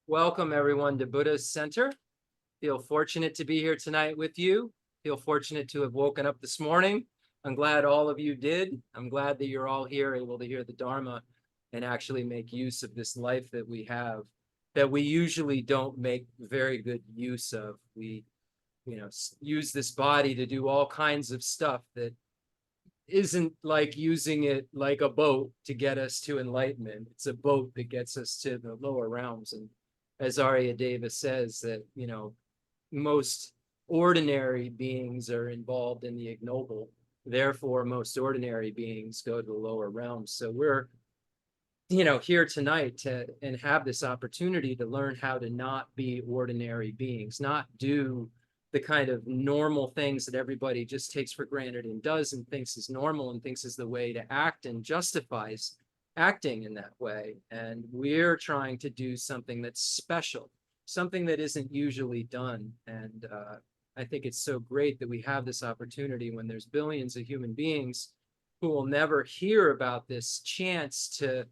Welcome everyone to Buddha's Center. Feel fortunate to be here tonight with you. Feel fortunate to have woken up this morning. I'm glad all of you did. I'm glad that you're all here able to hear the Dharma and actually make use of this life that we have, that we usually don't make very good use of. We, use this body to do all kinds of stuff that isn't like using it like a boat to get us to enlightenment. It's a boat that gets us to the lower realms. And as Arya Davis says, that, most ordinary beings are involved in the ignoble. Therefore, most ordinary beings go to the lower realms. So we're, here tonight to and have this opportunity to learn how to not be ordinary beings, not do the kind of normal things that everybody just takes for granted and does and thinks is normal and thinks is the way to act and justifies acting in that way. And we're trying to do something that's special, something that isn't usually done. And I think it's so great that we have this opportunity when there's billions of human beings who will never hear about this chance to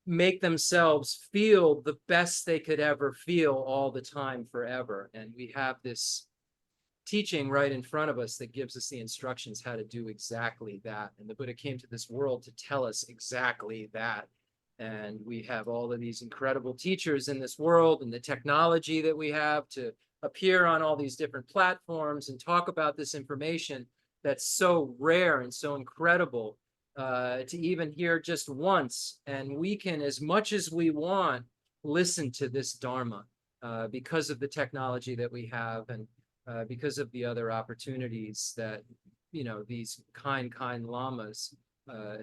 make themselves feel the best they could ever feel all the time forever. And we have this teaching right in front of us that gives us the instructions how to do exactly that. And the Buddha came to this world to tell us exactly that. And we have all of these incredible teachers in this world and the technology that we have to appear on all these different platforms and talk about this information that's so rare and so incredible to even hear just once. And we can, as much as we want, listen to this Dharma because of the technology that we have and because of the other opportunities that, these kind lamas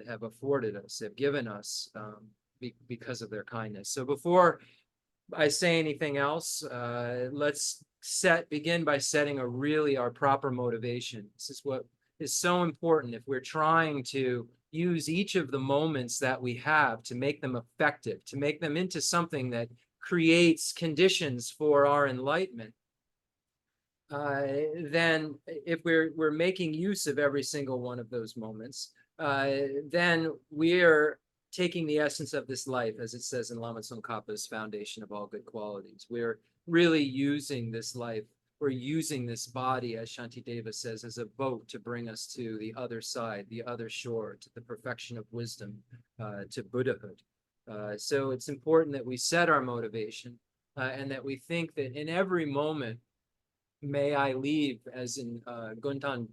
have afforded us, have given us because of their kindness. So before I say anything else, let's begin by setting our proper motivation. This is what is so important if we're trying to use each of the moments that we have to make them effective, to make them into something that creates conditions for our enlightenment. Then if we're making use of every single one of those moments, then we're taking the essence of this life, as it says in Lama Tsongkhapa's Foundation of All Good Qualities. We're really using this life. We're using this body, as Shantideva says, as a boat to bring us to the other side, the other shore, to the perfection of wisdom, to Buddhahood. So it's important that we set our motivation and that we think that in every moment, may I leave, as in Guntan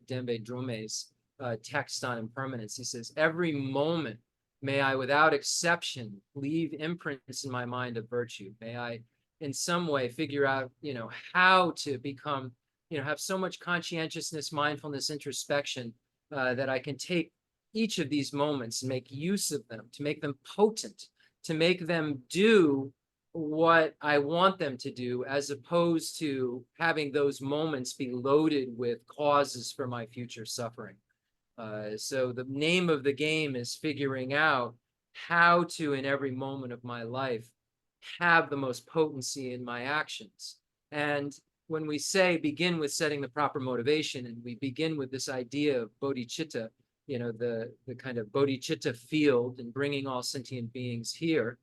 Dembe Drome's text on impermanence. He says, every moment, may I, without exception, leave imprints in my mind of virtue. May I, in some way, figure out, how to become, have so much conscientiousness, mindfulness, introspection that I can take each of these moments and make use of them, to make them potent, to make them do what I want them to do, as opposed to having those moments be loaded with causes for my future suffering. So the name of the game is figuring out how to, in every moment of my life, have the most potency in my actions. And when we say begin with setting the proper motivation, and we begin with this idea of bodhicitta, the kind of bodhicitta field and bringing all sentient beings here,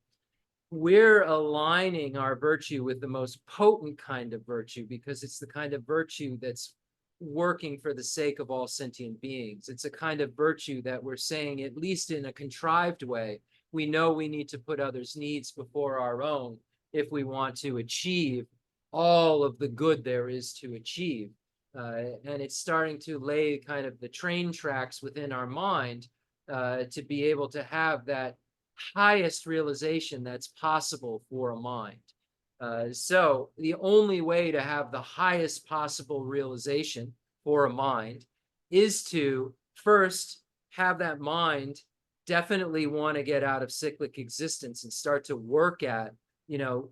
we're aligning our virtue with the most potent kind of virtue, because it's the kind of virtue that's working for the sake of all sentient beings. It's a kind of virtue that we're saying, at least in a contrived way, we know we need to put others' needs before our own if we want to achieve all of the good there is to achieve. And it's starting to lay kind of the train tracks within our mind to be able to have that highest realization that's possible for a mind. So the only way to have the highest possible realization for a mind is to first have that mind definitely want to get out of cyclic existence and start to work at,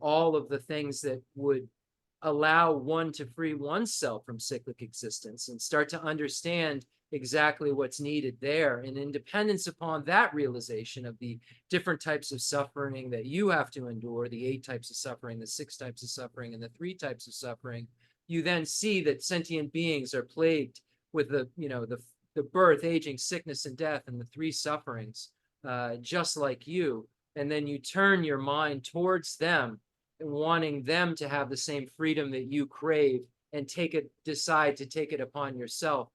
all of the things that would allow one to free oneself from cyclic existence and start to understand exactly what's needed there, and in dependence upon that realization of the different types of suffering that you have to endure, the 8 types of suffering, the 6 types of suffering, and the 3 types of suffering, you then see that sentient beings are plagued with the birth, aging, sickness, and death, and the 3 sufferings, just like you. And then you turn your mind towards them wanting them to have the same freedom that you crave and decide to take it upon yourself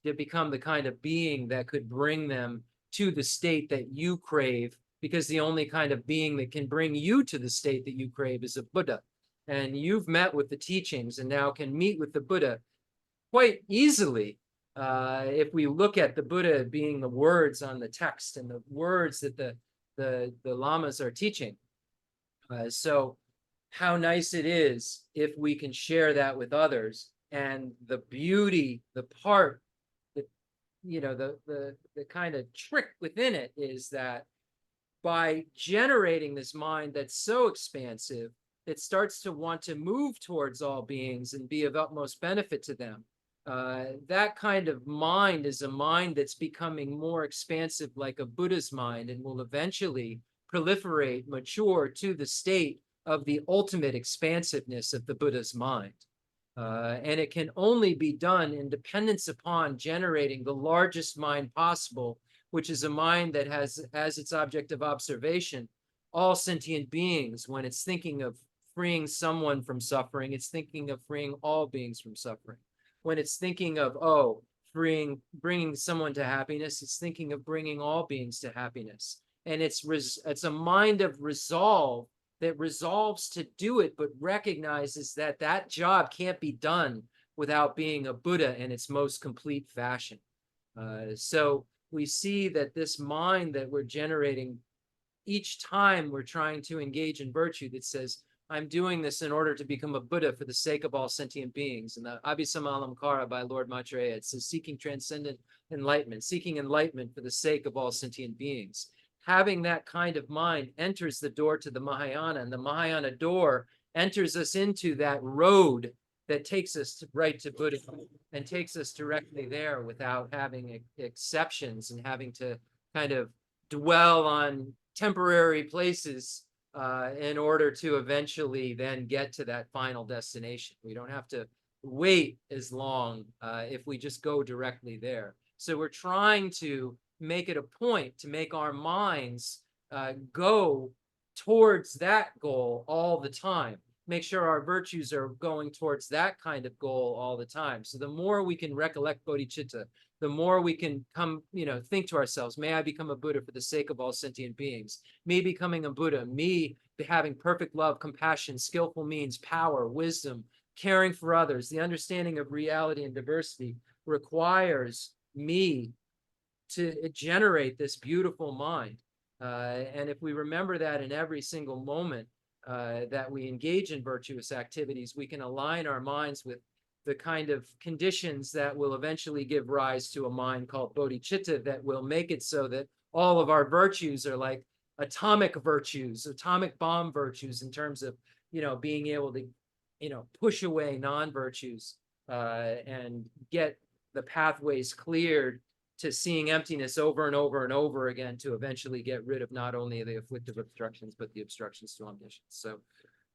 to become the kind of being that could bring them to the state that you crave, because the only kind of being that can bring you to the state that you crave is a Buddha. And you've met with the teachings and now can meet with the Buddha quite easily. If we look at the Buddha being the words on the text and the words that the lamas are teaching. So how nice it is if we can share that with others. And the beauty, the part that, the kind of trick within it is that by generating this mind that's so expansive, it starts to want to move towards all beings and be of utmost benefit to them. That kind of mind is a mind that's becoming more expansive, like a Buddha's mind, and will eventually proliferate, mature to the state of the ultimate expansiveness of the Buddha's mind. And it can only be done in dependence upon generating the largest mind possible, which is a mind that has as its object of observation all sentient beings. When it's thinking of freeing someone from suffering, it's thinking of freeing all beings from suffering. When it's thinking of, bringing someone to happiness, it's thinking of bringing all beings to happiness. And it's a mind of resolve that resolves to do it, but recognizes that that job can't be done without being a Buddha in its most complete fashion. So we see that this mind that we're generating each time we're trying to engage in virtue that says, I'm doing this in order to become a Buddha for the sake of all sentient beings. And the Abhisamalamkara by Lord Maitreya, it says seeking transcendent enlightenment, seeking enlightenment for the sake of all sentient beings. Having that kind of mind enters the door to the Mahayana, and the Mahayana door enters us into that road that takes us right to Buddhism and takes us directly there without having exceptions and having to kind of dwell on temporary places in order to eventually then get to that final destination. We don't have to wait as long if we just go directly there. So we're trying to make it a point to make our minds go towards that goal all the time. Make sure our virtues are going towards that kind of goal all the time. So the more we can recollect bodhicitta, the more we can think to ourselves, may I become a Buddha for the sake of all sentient beings. Me becoming a Buddha, me having perfect love, compassion, skillful means, power, wisdom, caring for others, the understanding of reality and diversity requires me to generate this beautiful mind. And if we remember that in every single moment that we engage in virtuous activities, we can align our minds with the kind of conditions that will eventually give rise to a mind called bodhicitta that will make it so that all of our virtues are like atomic virtues, atomic bomb virtues in terms of, being able to, push away non-virtues and get the pathways cleared to seeing emptiness over and over and over again to eventually get rid of not only the afflictive obstructions, but the obstructions to omniscience. So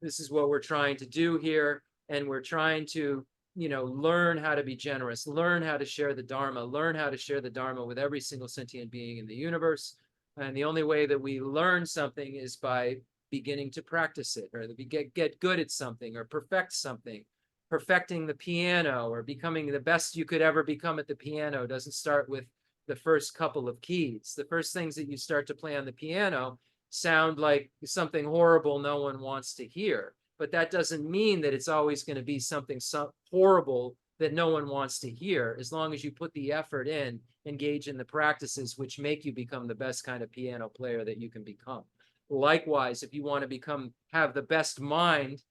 this is what we're trying to do here. And we're trying to, learn how to be generous, learn how to share the Dharma, learn how to share the Dharma with every single sentient being in the universe. And the only way that we learn something is by beginning to practice it, or get good at something, or perfect something. Perfecting the piano or becoming the best you could ever become at the piano doesn't start with the first couple of keys. The first things that you start to play on the piano sound like something horrible no one wants to hear. But that doesn't mean that it's always going to be something so horrible that no one wants to hear, as long as you put the effort in, engage in the practices which make you become the best kind of piano player that you can become. Likewise, if you want to have the best mind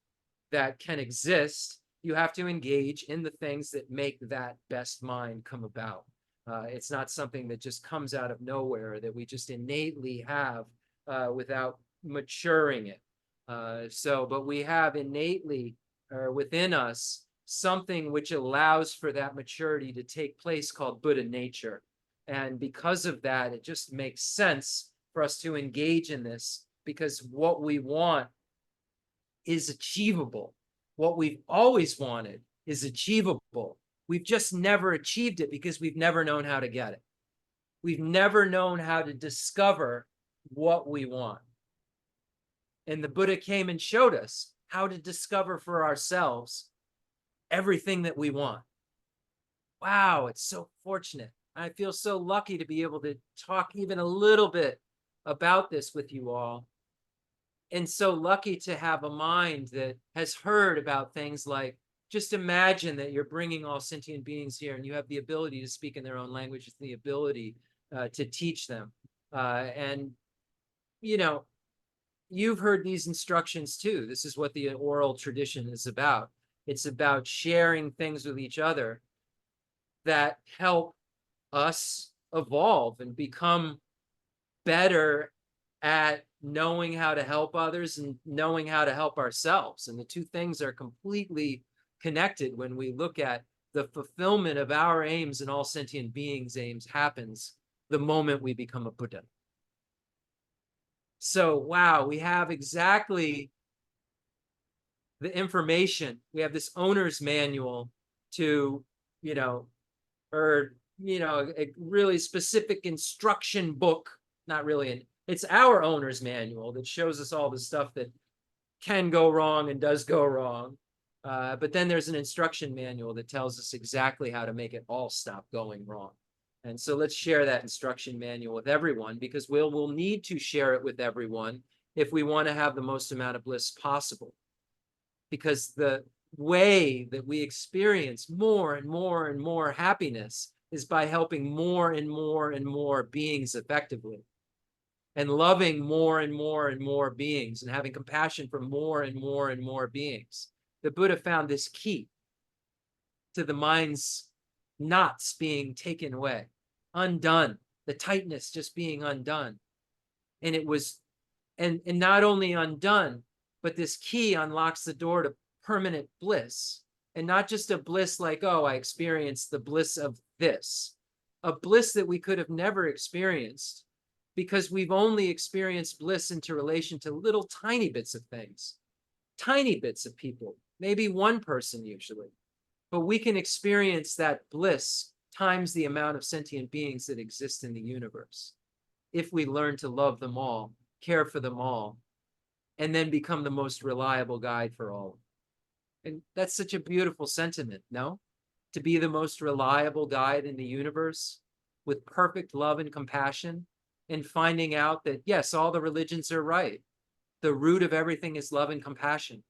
that can exist, you have to engage in the things that make that best mind come about. It's not something that just comes out of nowhere, that we just innately have without maturing it. But we have innately within us something which allows for that maturity to take place called Buddha nature. And because of that, it just makes sense for us to engage in this, because what we want is achievable. What we've always wanted is achievable. We've just never achieved it because we've never known how to get it. We've never known how to discover what we want. And the Buddha came and showed us how to discover for ourselves everything that we want. Wow, it's so fortunate. I feel so lucky to be able to talk even a little bit about this with you all. And so lucky to have a mind that has heard about things like, just imagine that you're bringing all sentient beings here and you have the ability to speak in their own language, the ability to teach them. And, you know, you've heard these instructions too. This is what the oral tradition is about. It's about sharing things with each other that help us evolve and become better at knowing how to help others and knowing how to help ourselves. And the two things are completely connected when we look at the fulfillment of our aims and all sentient beings' aims happens the moment we become a Buddha. So, wow, we have exactly the information. We have this owner's manual to, or, a really specific instruction book, not really, it's our owner's manual that shows us all the stuff that can go wrong and does go wrong. But then there's an instruction manual that tells us exactly how to make it all stop going wrong. And so let's share that instruction manual with everyone, because we'll need to share it with everyone if we want to have the most amount of bliss possible. Because the way that we experience more and more and more happiness is by helping more and more and more beings effectively, and loving more and more and more beings, and having compassion for more and more and more beings. The Buddha found this key to the mind's knots being taken away, undone, the tightness just being undone. And it was, and not only undone, but this key unlocks the door to permanent bliss. And not just a bliss like, oh, I experienced the bliss of this, a bliss that we could have never experienced because we've only experienced bliss into relation to little tiny bits of things, tiny bits of people, maybe one person usually. But we can experience that bliss times the amount of sentient beings that exist in the universe if we learn to love them all, care for them all, and then become the most reliable guide for all. And that's such a beautiful sentiment, no? To be the most reliable guide in the universe with perfect love and compassion, and finding out that, yes, all the religions are right. The root of everything is love and compassion.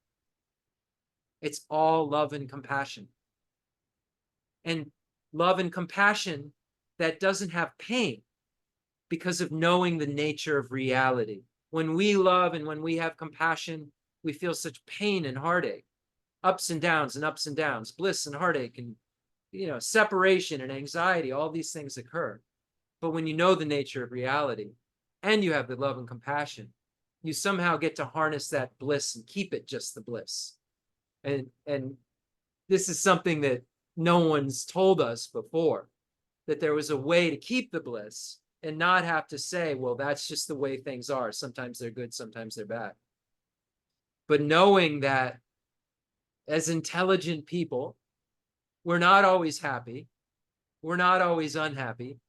It's all love and compassion. And love and compassion that doesn't have pain because of knowing the nature of reality. When we love and when we have compassion, we feel such pain and heartache, ups and downs, bliss and heartache, and separation and anxiety. All these things occur. But when you know the nature of reality and you have the love and compassion, you somehow get to harness that bliss and keep it just the bliss. And this is something that no one's told us before, that there was a way to keep the bliss and not have to say, well, that's just the way things are. Sometimes they're good, sometimes they're bad. But knowing that as intelligent people, we're not always happy. We're not always unhappy.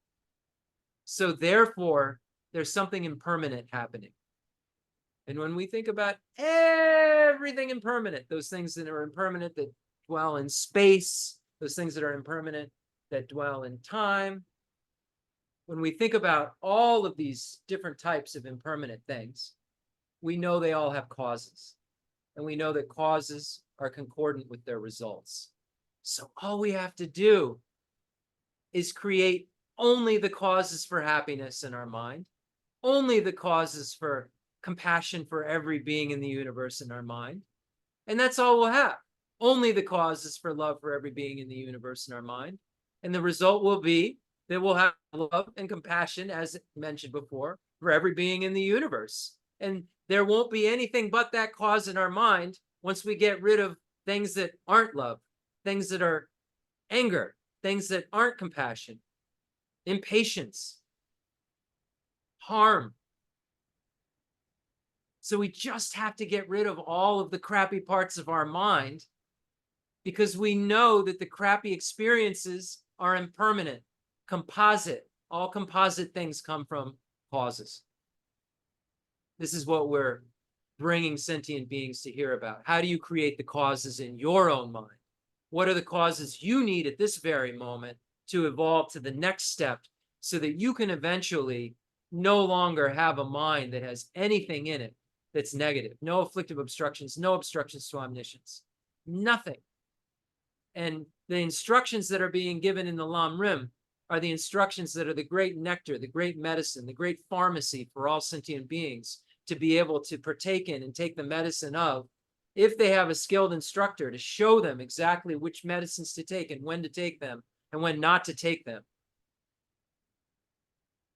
So therefore, there's something impermanent happening. And when we think about everything impermanent, those things that are impermanent that dwell in space, those things that are impermanent that dwell in time, when we think about all of these different types of impermanent things, we know they all have causes. And we know that causes are concordant with their results. So all we have to do is create only the causes for happiness in our mind, only the causes for compassion for every being in the universe in our mind. And that's all we'll have. Only the causes for love for every being in the universe in our mind. And the result will be that we'll have love and compassion, as mentioned before, for every being in the universe. And there won't be anything but that cause in our mind once we get rid of things that aren't love, things that are anger, things that aren't compassion, impatience, harm. So we just have to get rid of all of the crappy parts of our mind, because we know that the crappy experiences are impermanent, composite. All composite things come from causes. This is what we're bringing sentient beings to hear about? How do you create the causes in your own mind? What are the causes you need at this very moment to evolve to the next step so that you can eventually no longer have a mind that has anything in it that's negative? No afflictive obstructions, no obstructions to omniscience, nothing. And the instructions that are being given in the Lam Rim are the instructions that are the great nectar, the great medicine, the great pharmacy for all sentient beings to be able to partake in and take the medicine of, if they have a skilled instructor to show them exactly which medicines to take and when to take them and when not to take them.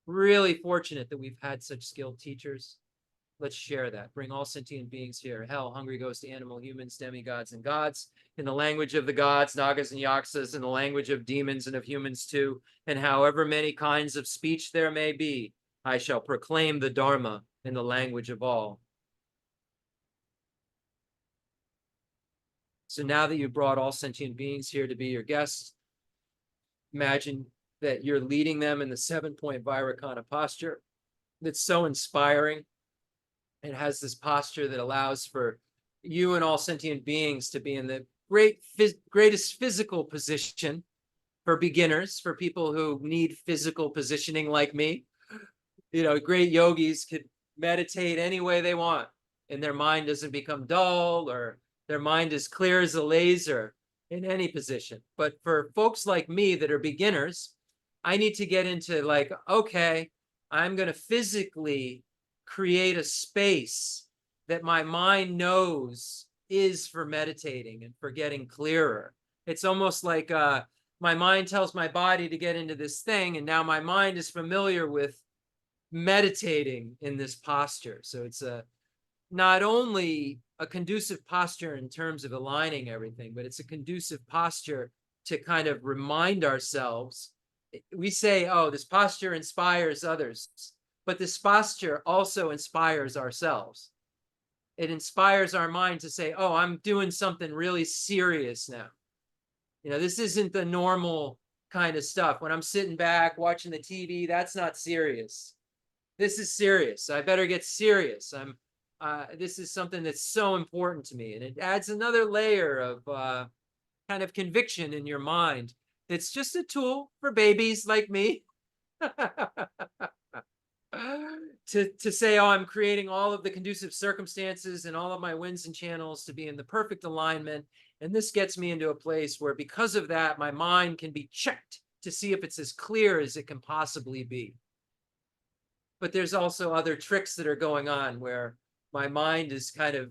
Really fortunate that we've had such skilled teachers. Let's share that. Bring all sentient beings here. Hell, hungry goes to animal, humans, demigods, and gods. In the language of the gods, nagas and yaksas, in the language of demons and of humans too, and however many kinds of speech there may be, I shall proclaim the Dharma in the language of all. So now that you've brought all sentient beings here to be your guests, imagine that you're leading them in the 7-point Vairakana posture that's so inspiring. It has this posture that allows for you and all sentient beings to be in the greatest physical position for beginners, for people who need physical positioning like me. You know, great yogis could meditate any way they want, and their mind doesn't become dull, or their mind is clear as a laser in any position. But for folks like me that are beginners, I need to get into like, okay, I'm going to physically create a space that my mind knows is for meditating and for getting clearer. It's almost like my mind tells my body to get into this thing, and now my mind is familiar with meditating in this posture. So it's not only a conducive posture in terms of aligning everything, but it's a conducive posture to kind of remind ourselves. We say, oh, this posture inspires others, but this posture also inspires ourselves. It inspires our mind to say, oh, I'm doing something really serious now. You know, this isn't the normal kind of stuff. When I'm sitting back watching the TV, that's not serious. This is serious. I better get serious. This is something that's so important to me. And it adds another layer of kind of conviction in your mind. It's just a tool for babies like me to say, oh, I'm creating all of the conducive circumstances and all of my winds and channels to be in the perfect alignment. And this gets me into a place where, because of that, my mind can be checked to see if it's as clear as it can possibly be. But there's also other tricks that are going on where my mind is kind of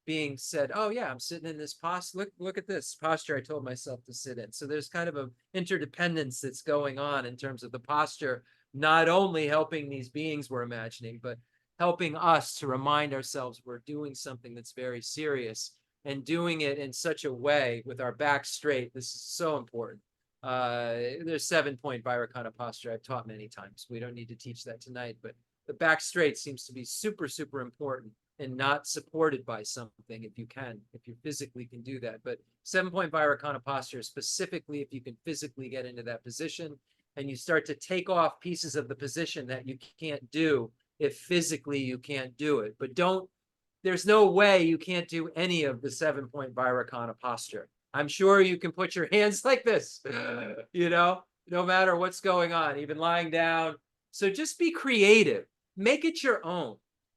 being said, oh yeah, I'm sitting in this posture. Look at this posture I told myself to sit in. So there's kind of an interdependence that's going on in terms of the posture, not only helping these beings we're imagining, but helping us to remind ourselves we're doing something that's very serious, and doing it in such a way with our back straight. This is so important. There's 7-point Vairakana posture I've taught many times. We don't need to teach that tonight, but the back straight seems to be super, super important, and not supported by something if you physically can do that. But 7-point Vairakana posture, specifically if you can physically get into that position, and you start to take off pieces of the position that you can't do if physically you can't do it. But there's no way you can't do any of the 7-point Vairakana posture. I'm sure you can put your hands like this, you know, no matter what's going on, even lying down. So just be creative, make it your own.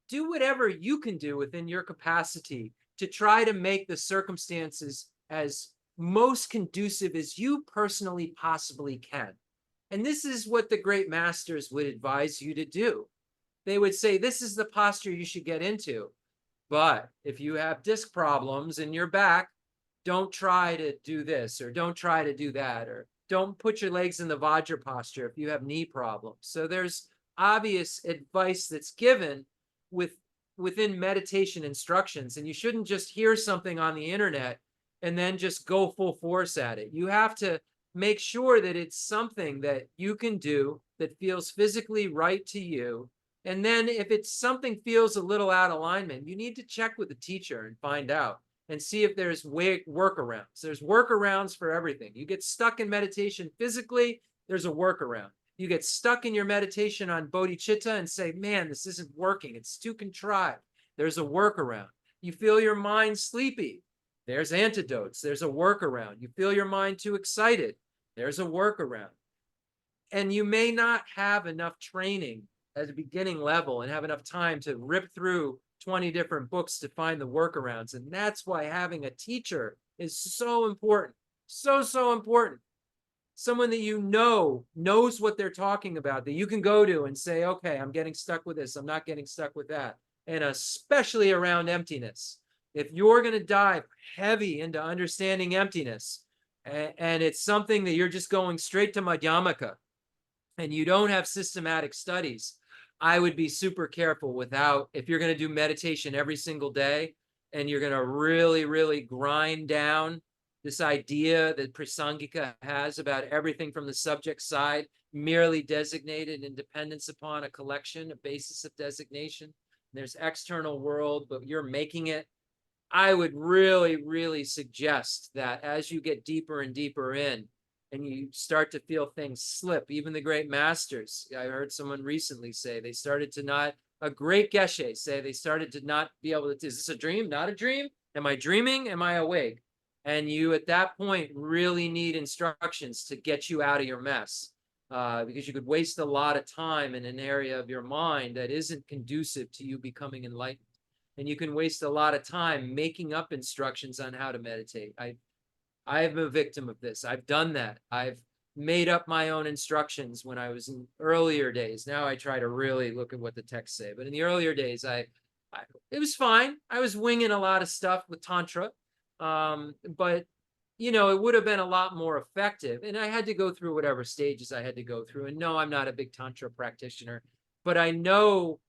Do whatever you can do within your capacity to try to make the circumstances as most conducive as you personally possibly can. And this is what the great masters would advise you to do. They would say, this is the posture you should get into. But if you have disc problems in your back, don't try to do this, or don't try to do that, or don't put your legs in the Vajra posture if you have knee problems. So there's obvious advice that's given within meditation instructions, and you shouldn't just hear something on the internet and then just go full force at it. You have to make sure that it's something that you can do that feels physically right to you. And then if it's something feels a little out of alignment, you need to check with the teacher and find out, and see if there's workarounds. There's workarounds for everything. You get stuck in meditation physically, there's a workaround. You get stuck in your meditation on bodhicitta and say, man, this isn't working. It's too contrived. There's a workaround. You feel your mind sleepy. There's antidotes. There's a workaround. You feel your mind too excited. There's a workaround. And you may not have enough training at the beginning level and have enough time to rip through 20 different books to find the workarounds. And that's why having a teacher is so important. So important. Someone that you know knows what they're talking about, that you can go to and say, okay, I'm getting stuck with this. I'm not getting stuck with that. And especially around emptiness. If you're going to dive heavy into understanding emptiness, and it's something that you're just going straight to Madhyamaka, and you don't have systematic studies, I would be super careful without, if you're going to do meditation every single day, and you're going to really grind down this idea that Prasangika has about everything from the subject side, merely designated in dependence upon a collection, a basis of designation. There's external world, but you're making it. I would really suggest that as you get deeper and deeper in, and you start to feel things slip, even the great masters. I heard someone recently say they started to not, a great geshe say they started to not be able to, is this a dream? Not a dream? Am I dreaming? Am I awake? And you at that point really need instructions to get you out of your mess, because you could waste a lot of time in an area of your mind that isn't conducive to you becoming enlightened. And you can waste a lot of time making up instructions on how to meditate. I'm a victim of this. I've done that. I've made up my own instructions when I was in earlier days. Now I try to really look at what the texts say. But in the earlier days, it was fine. I was winging a lot of stuff with Tantra. But, you know, it would have been a lot more effective. And I had to go through whatever stages I had to go through. And no, I'm not a big Tantra practitioner, but I know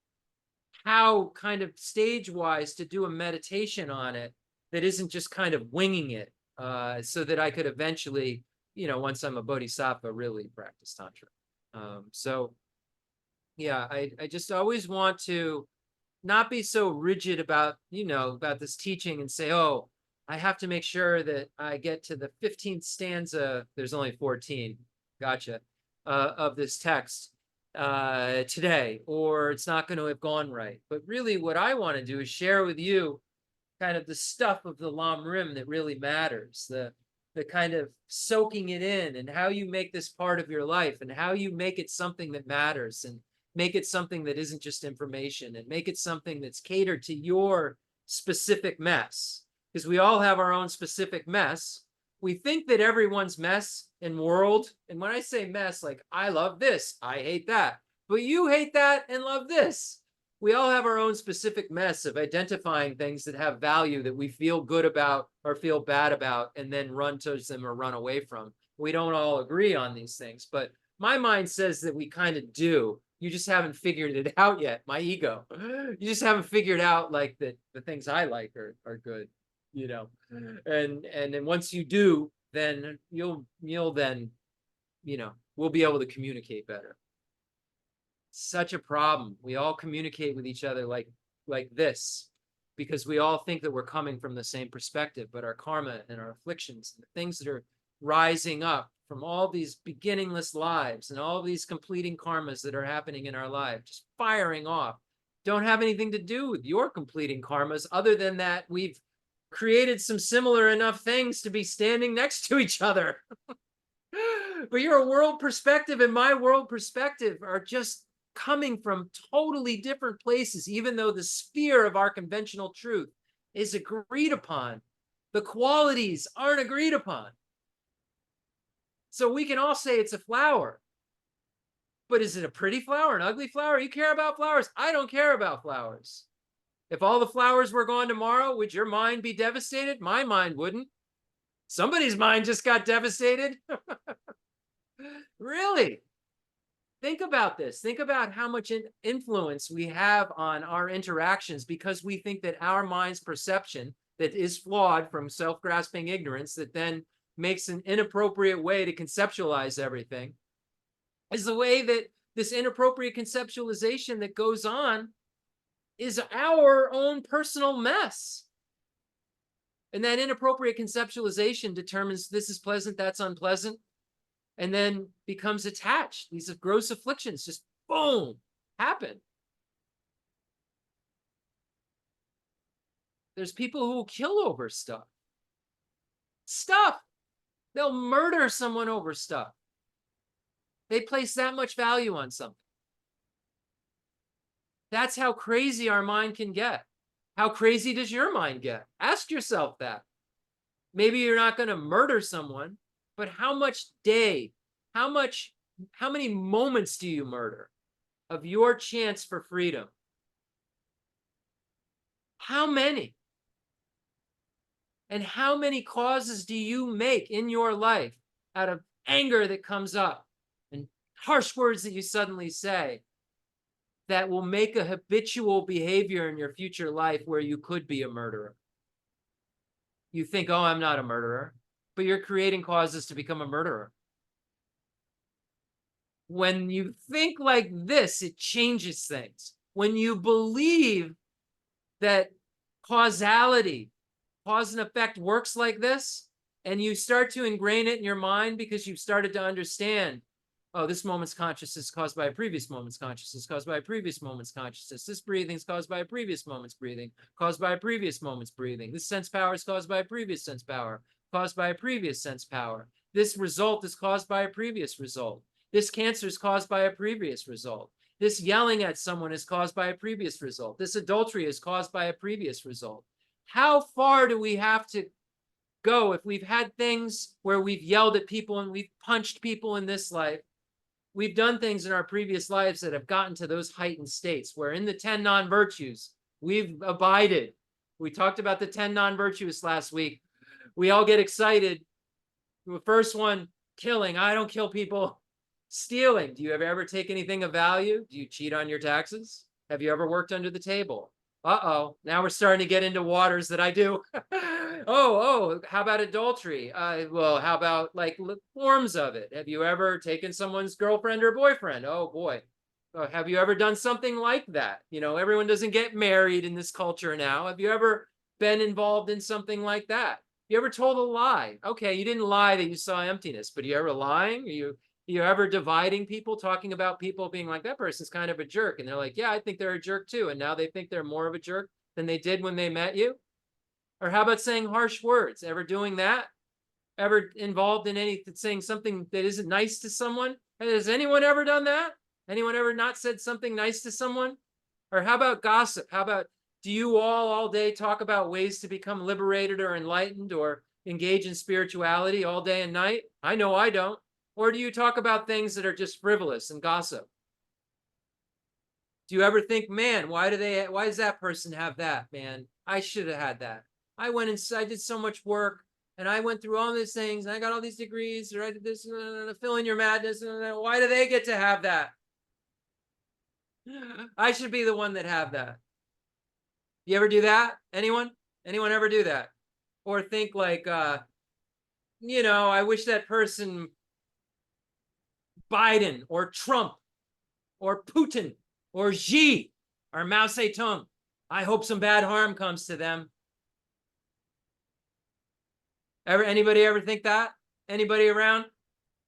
how kind of stage-wise to do a meditation on it that isn't just kind of winging it. So that I could eventually, you know, once I'm a bodhisattva, really practice Tantra. So yeah, I just always want to not be so rigid about, you know, about this teaching and say, oh, I have to make sure that I get to the 15th stanza. There's only 14. Gotcha. Of this text today, or it's not going to have gone right. But really what I want to do is share with you kind of the stuff of the Lam Rim that really matters, the kind of soaking it in, and how you make this part of your life, and how you make it something that matters, and make it something that isn't just information, and make it something that's catered to your specific mess. Because we all have our own specific mess. We think that everyone's mess and world, and when I say mess, like I love this, I hate that, but you hate that and love this. We all have our own specific mess of identifying things that have value that we feel good about or feel bad about, and then run towards them or run away from. We don't all agree on these things, but my mind says that we kind of do. You just haven't figured it out yet, my ego. You just haven't figured out like that the things I like are good, you know. And then once you do, then you'll then, you know, we'll be able to communicate better. Such a problem. We all communicate with each other like this, because we all think that we're coming from the same perspective, but our karma and our afflictions and the things that are rising up from all these beginningless lives and all these completing karmas that are happening in our life, just firing off, don't have anything to do with your completing karmas, other than that we've created some similar enough things to be standing next to each other. But your world perspective and my world perspective are just coming from totally different places, even though the sphere of our conventional truth is agreed upon. The qualities aren't agreed upon. So we can all say it's a flower, but is it a pretty flower, an ugly flower? You care about flowers? I don't care about flowers. If all the flowers were gone tomorrow, would your mind be devastated? My mind wouldn't. Somebody's mind just got devastated. Really? Think about this. Think about how much influence we have on our interactions because we think that our mind's perception that is flawed from self-grasping ignorance that then makes an inappropriate way to conceptualize everything is the way that this inappropriate conceptualization that goes on is our own personal mess. And that inappropriate conceptualization determines this is pleasant, that's unpleasant, and then becomes attached. These gross afflictions just boom, happen. There's people who will kill over stuff. Stuff. They'll murder someone over stuff. They place that much value on something. That's how crazy our mind can get. How crazy does your mind get? Ask yourself that. Maybe you're not going to murder someone, but how many moments do you murder of your chance for freedom? How many? And how many causes do you make in your life out of anger that comes up and harsh words that you suddenly say that will make a habitual behavior in your future life where you could be a murderer? You think, oh, I'm not a murderer, but you're creating causes to become a murderer. When you think like this, it changes things. When you believe that causality, cause and effect works like this, and you start to ingrain it in your mind because you've started to understand, oh, this moment's consciousness is caused by a previous moment's consciousness, caused by a previous moment's consciousness. This breathing is caused by a previous moment's breathing, caused by a previous moment's breathing. This sense power is caused by a previous sense power, caused by a previous sense power. This result is caused by a previous result. This cancer is caused by a previous result. This yelling at someone is caused by a previous result. This adultery is caused by a previous result. How far do we have to go if we've had things where we've yelled at people and we've punched people in this life? We've done things in our previous lives that have gotten to those heightened states where in the 10 non-virtues, we've abided. We talked about the 10 non-virtues last week. We all get excited. The first one, killing. I don't kill people. Stealing. Do you ever take anything of value? Do you cheat on your taxes? Have you ever worked under the table? Uh-oh, now we're starting to get into waters that I do. How about adultery? Well, how about like forms of it? Have you ever taken someone's girlfriend or boyfriend? Oh boy. Have you ever done something like that? You know, everyone doesn't get married in this culture now. Have you ever been involved in something like that? You ever told a lie? Okay, you didn't lie that you saw emptiness, but you ever lying? You ever dividing people, talking about people being like, that person's kind of a jerk. And they're like, yeah, I think they're a jerk too. And now they think they're more of a jerk than they did when they met you? Or how about saying harsh words? Ever doing that? Ever involved in anything, saying something that isn't nice to someone? Has anyone ever done that? Anyone ever not said something nice to someone? Or how about gossip? How about, do you all day talk about ways to become liberated or enlightened or engage in spirituality all day and night? I know I don't. Or do you talk about things that are just frivolous and gossip? Do you ever think, man, why does that person have that, man? I should have had that. I went and I did so much work and I went through all these things and I got all these degrees, or I did this, fill in your madness. Why do they get to have that? I should be the one that have that. You ever do that? Anyone? Anyone ever do that? Or think like, I wish that person, Biden or Trump or Putin or Xi or Mao Zedong, I hope some bad harm comes to them. Anybody ever think that? Anybody around?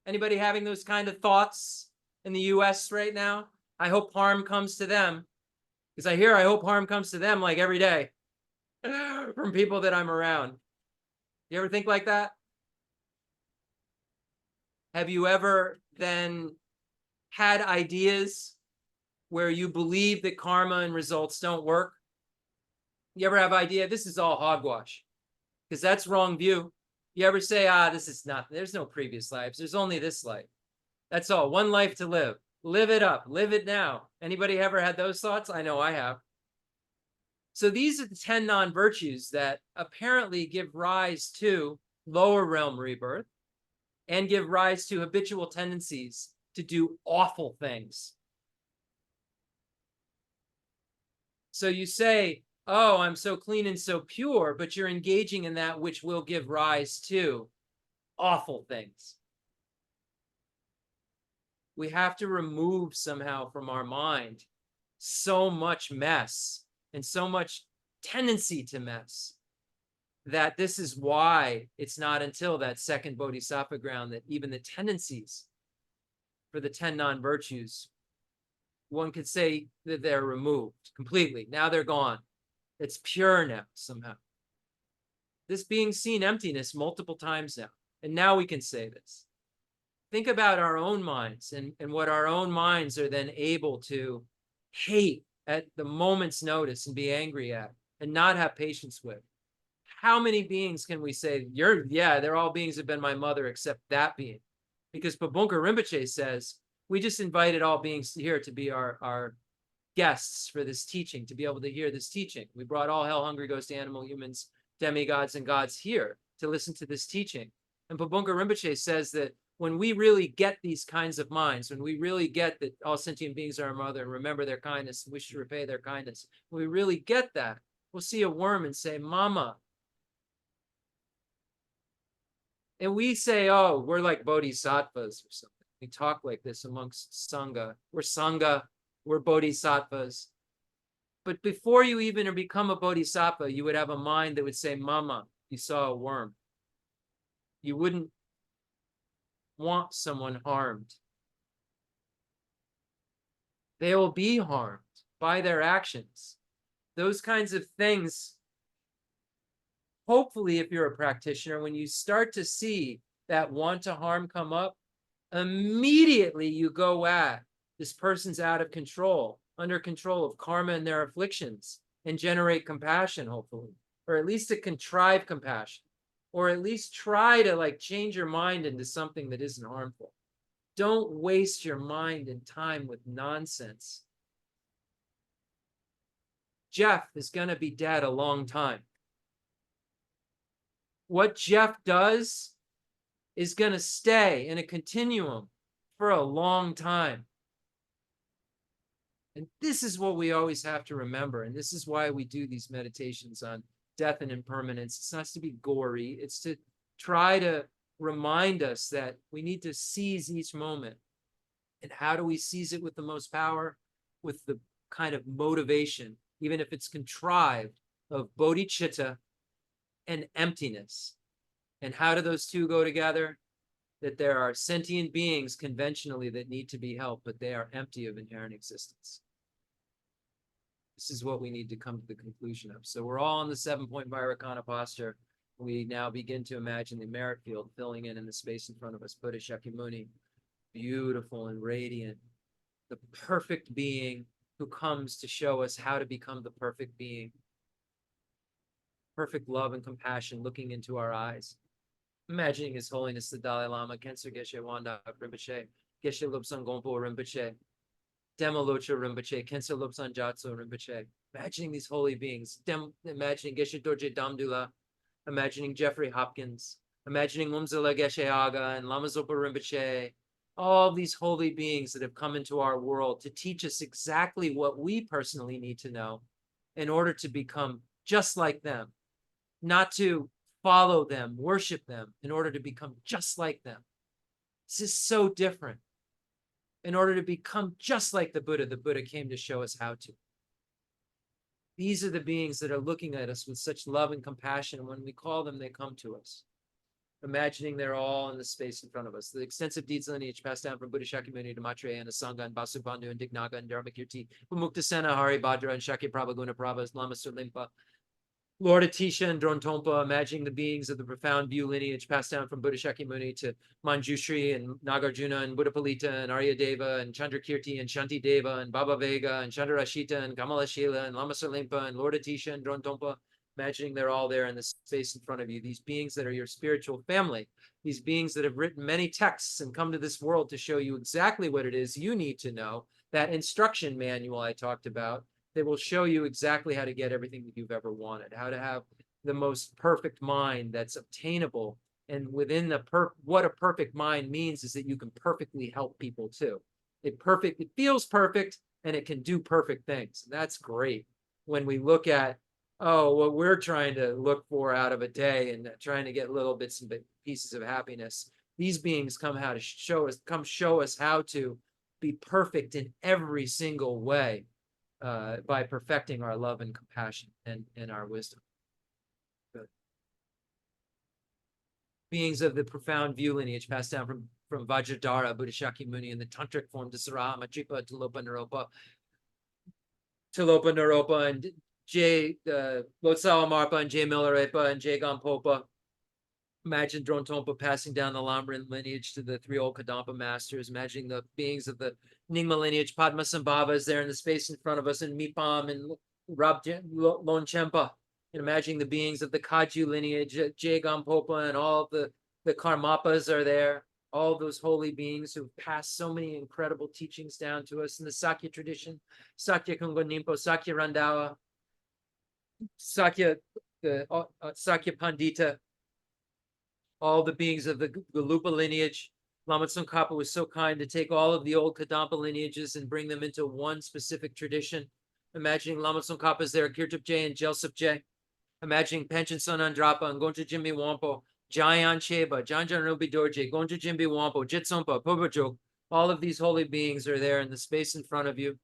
Anybody having those kind of thoughts in the US right now? I hope harm comes to them. Because I hope harm comes to them like every day from people that I'm around. You ever think like that? Have you ever then had ideas where you believe that karma and results don't work? You ever have idea, this is all hogwash? Because that's wrong view. You ever say, this is not, there's no previous lives. There's only this life. That's all, one life to live. Live it up, live it now. Anybody ever had those thoughts? I know I have. So these are the 10 non-virtues that apparently give rise to lower realm rebirth and give rise to habitual tendencies to do awful things. So you say, oh, I'm so clean and so pure, but you're engaging in that which will give rise to awful things. We have to remove somehow from our mind so much mess and so much tendency to mess that this is why it's not until that second bodhisattva ground that even the tendencies for the 10 non-virtues, one could say that they're removed completely. Now they're gone. It's pure now somehow. This being seen emptiness multiple times now. And now we can say this. Think about our own minds and what our own minds are then able to hate at the moment's notice and be angry at and not have patience with. How many beings can we say, they're all beings have been my mother except that being? Because Pabunka Rinpoche says, we just invited all beings here to be our guests for this teaching, to be able to hear this teaching. We brought all hell hungry ghosts, animal, humans, demigods, and gods here to listen to this teaching. And Pabunka Rinpoche says that when we really get these kinds of minds, when we really get that all sentient beings are our mother and remember their kindness and wish to repay their kindness, when we really get that, we'll see a worm and say, Mama. And we say, oh, we're like bodhisattvas or something. We talk like this amongst Sangha. We're Sangha, we're bodhisattvas. But before you even become a bodhisattva, you would have a mind that would say, Mama, you saw a worm. You wouldn't want someone harmed. They will be harmed by their actions. Those kinds of things, hopefully, if you're a practitioner, when you start to see that want to harm come up, immediately you go at this person's out of control, under control of karma and their afflictions, and generate compassion, hopefully, or at least to contrive compassion, or at least try to like change your mind into something that isn't harmful. Don't waste your mind and time with nonsense. Jeff is going to be dead a long time. What Jeff does is going to stay in a continuum for a long time. And this is what we always have to remember. And this is why we do these meditations on death and impermanence. It's not to be gory. It's to try to remind us that we need to seize each moment. And how do we seize it with the most power? With the kind of motivation, even if it's contrived, of bodhicitta and emptiness. And how do those two go together? That there are sentient beings conventionally that need to be helped, but they are empty of inherent existence. This is what we need to come to the conclusion of. So we're all in the 7-point Vairocana posture. We now begin to imagine the merit field filling in the space in front of us. Buddha Shakyamuni, beautiful and radiant, the perfect being who comes to show us how to become the perfect being. Perfect love and compassion looking into our eyes. Imagining His Holiness the Dalai Lama, Khenso Geshe Wanda Rinpoche, Geshe Lobsang Gompo Rinpoche, Dema Locho Rinpoche, Khenso Lobsang Gyatso Rinpoche. Imagining these holy beings. Imagining Geshe Dorje Damdula, imagining Jeffrey Hopkins, imagining Umzala Geshe Aga and Lama Zopa Rinpoche. All these holy beings that have come into our world to teach us exactly what we personally need to know in order to become just like them, not to follow them, worship them in order to become just like them. This is so different. In order to become just like the Buddha came to show us how to. These are the beings that are looking at us with such love and compassion. And when we call them, they come to us. Imagining they're all in the space in front of us. The extensive deeds lineage passed down from Buddha Shakyamuni to Maitreya and Asanga and Vasubandhu and Dignaga and Dharmakirti, Muktasena, Hari Bhadra and Shakya Prabha Guna Prabha, Lama Surlimpa, Lord Atisha and Drontompa, imagining the beings of the profound view lineage passed down from Buddha Shakyamuni to Manjushri and Nagarjuna and Buddhapalita and Aryadeva and Chandrakirti and Shantideva and Baba Vega and Chandrashita and Kamalashila and Lama Sarlimpa and Lord Atisha and Drontompa, imagining they're all there in the space in front of you. These beings that are your spiritual family, these beings that have written many texts and come to this world to show you exactly what it is you need to know. That instruction manual I talked about, they will show you exactly how to get everything that you've ever wanted, how to have the most perfect mind that's obtainable. And within the what a perfect mind means is that you can perfectly help people too. It feels perfect and it can do perfect things. And that's great when we look at, oh, what we're trying to look for out of a day and trying to get little bits and pieces of happiness. These beings come show us how to be perfect in every single way. By perfecting our love and compassion and our wisdom. Good. Beings of the profound view lineage passed down from Vajradhara, Buddha Shakyamuni, in the tantric form to Saraha, Matripa, Tilopa, Naropa, and J Lotsawa Marpa and J Milarepa and J Gampopa. Imagine Drontompa passing down the Lamrin lineage to the three old Kadampa masters. Imagining the beings of the Nyingma lineage. Padmasambhava is there in the space in front of us, and Mipam and Lonchempa. And imagining the beings of the Kaju lineage, J Gampopa, and all the Karmapas are there. All those holy beings who've passed so many incredible teachings down to us in the Sakya tradition. Sakya Kungo Nimpo, Sakya Randawa, Sakya, the Sakya Pandita, all the beings of the Galupa lineage. Lama Tsongkhapa was so kind to take all of the old Kadampa lineages and bring them into one specific tradition. Imagining Lama Tsongkhapa is there, Kirtup J and Jelsop J. Imagining Panchen Sonandrapa and Gonja Jimmy Wampo, Jayan Cheba, Janjan Ruby Dorje, Gonja Jimby Wampo, Jitsompa, Pobajok. All of these holy beings are there in the space in front of you.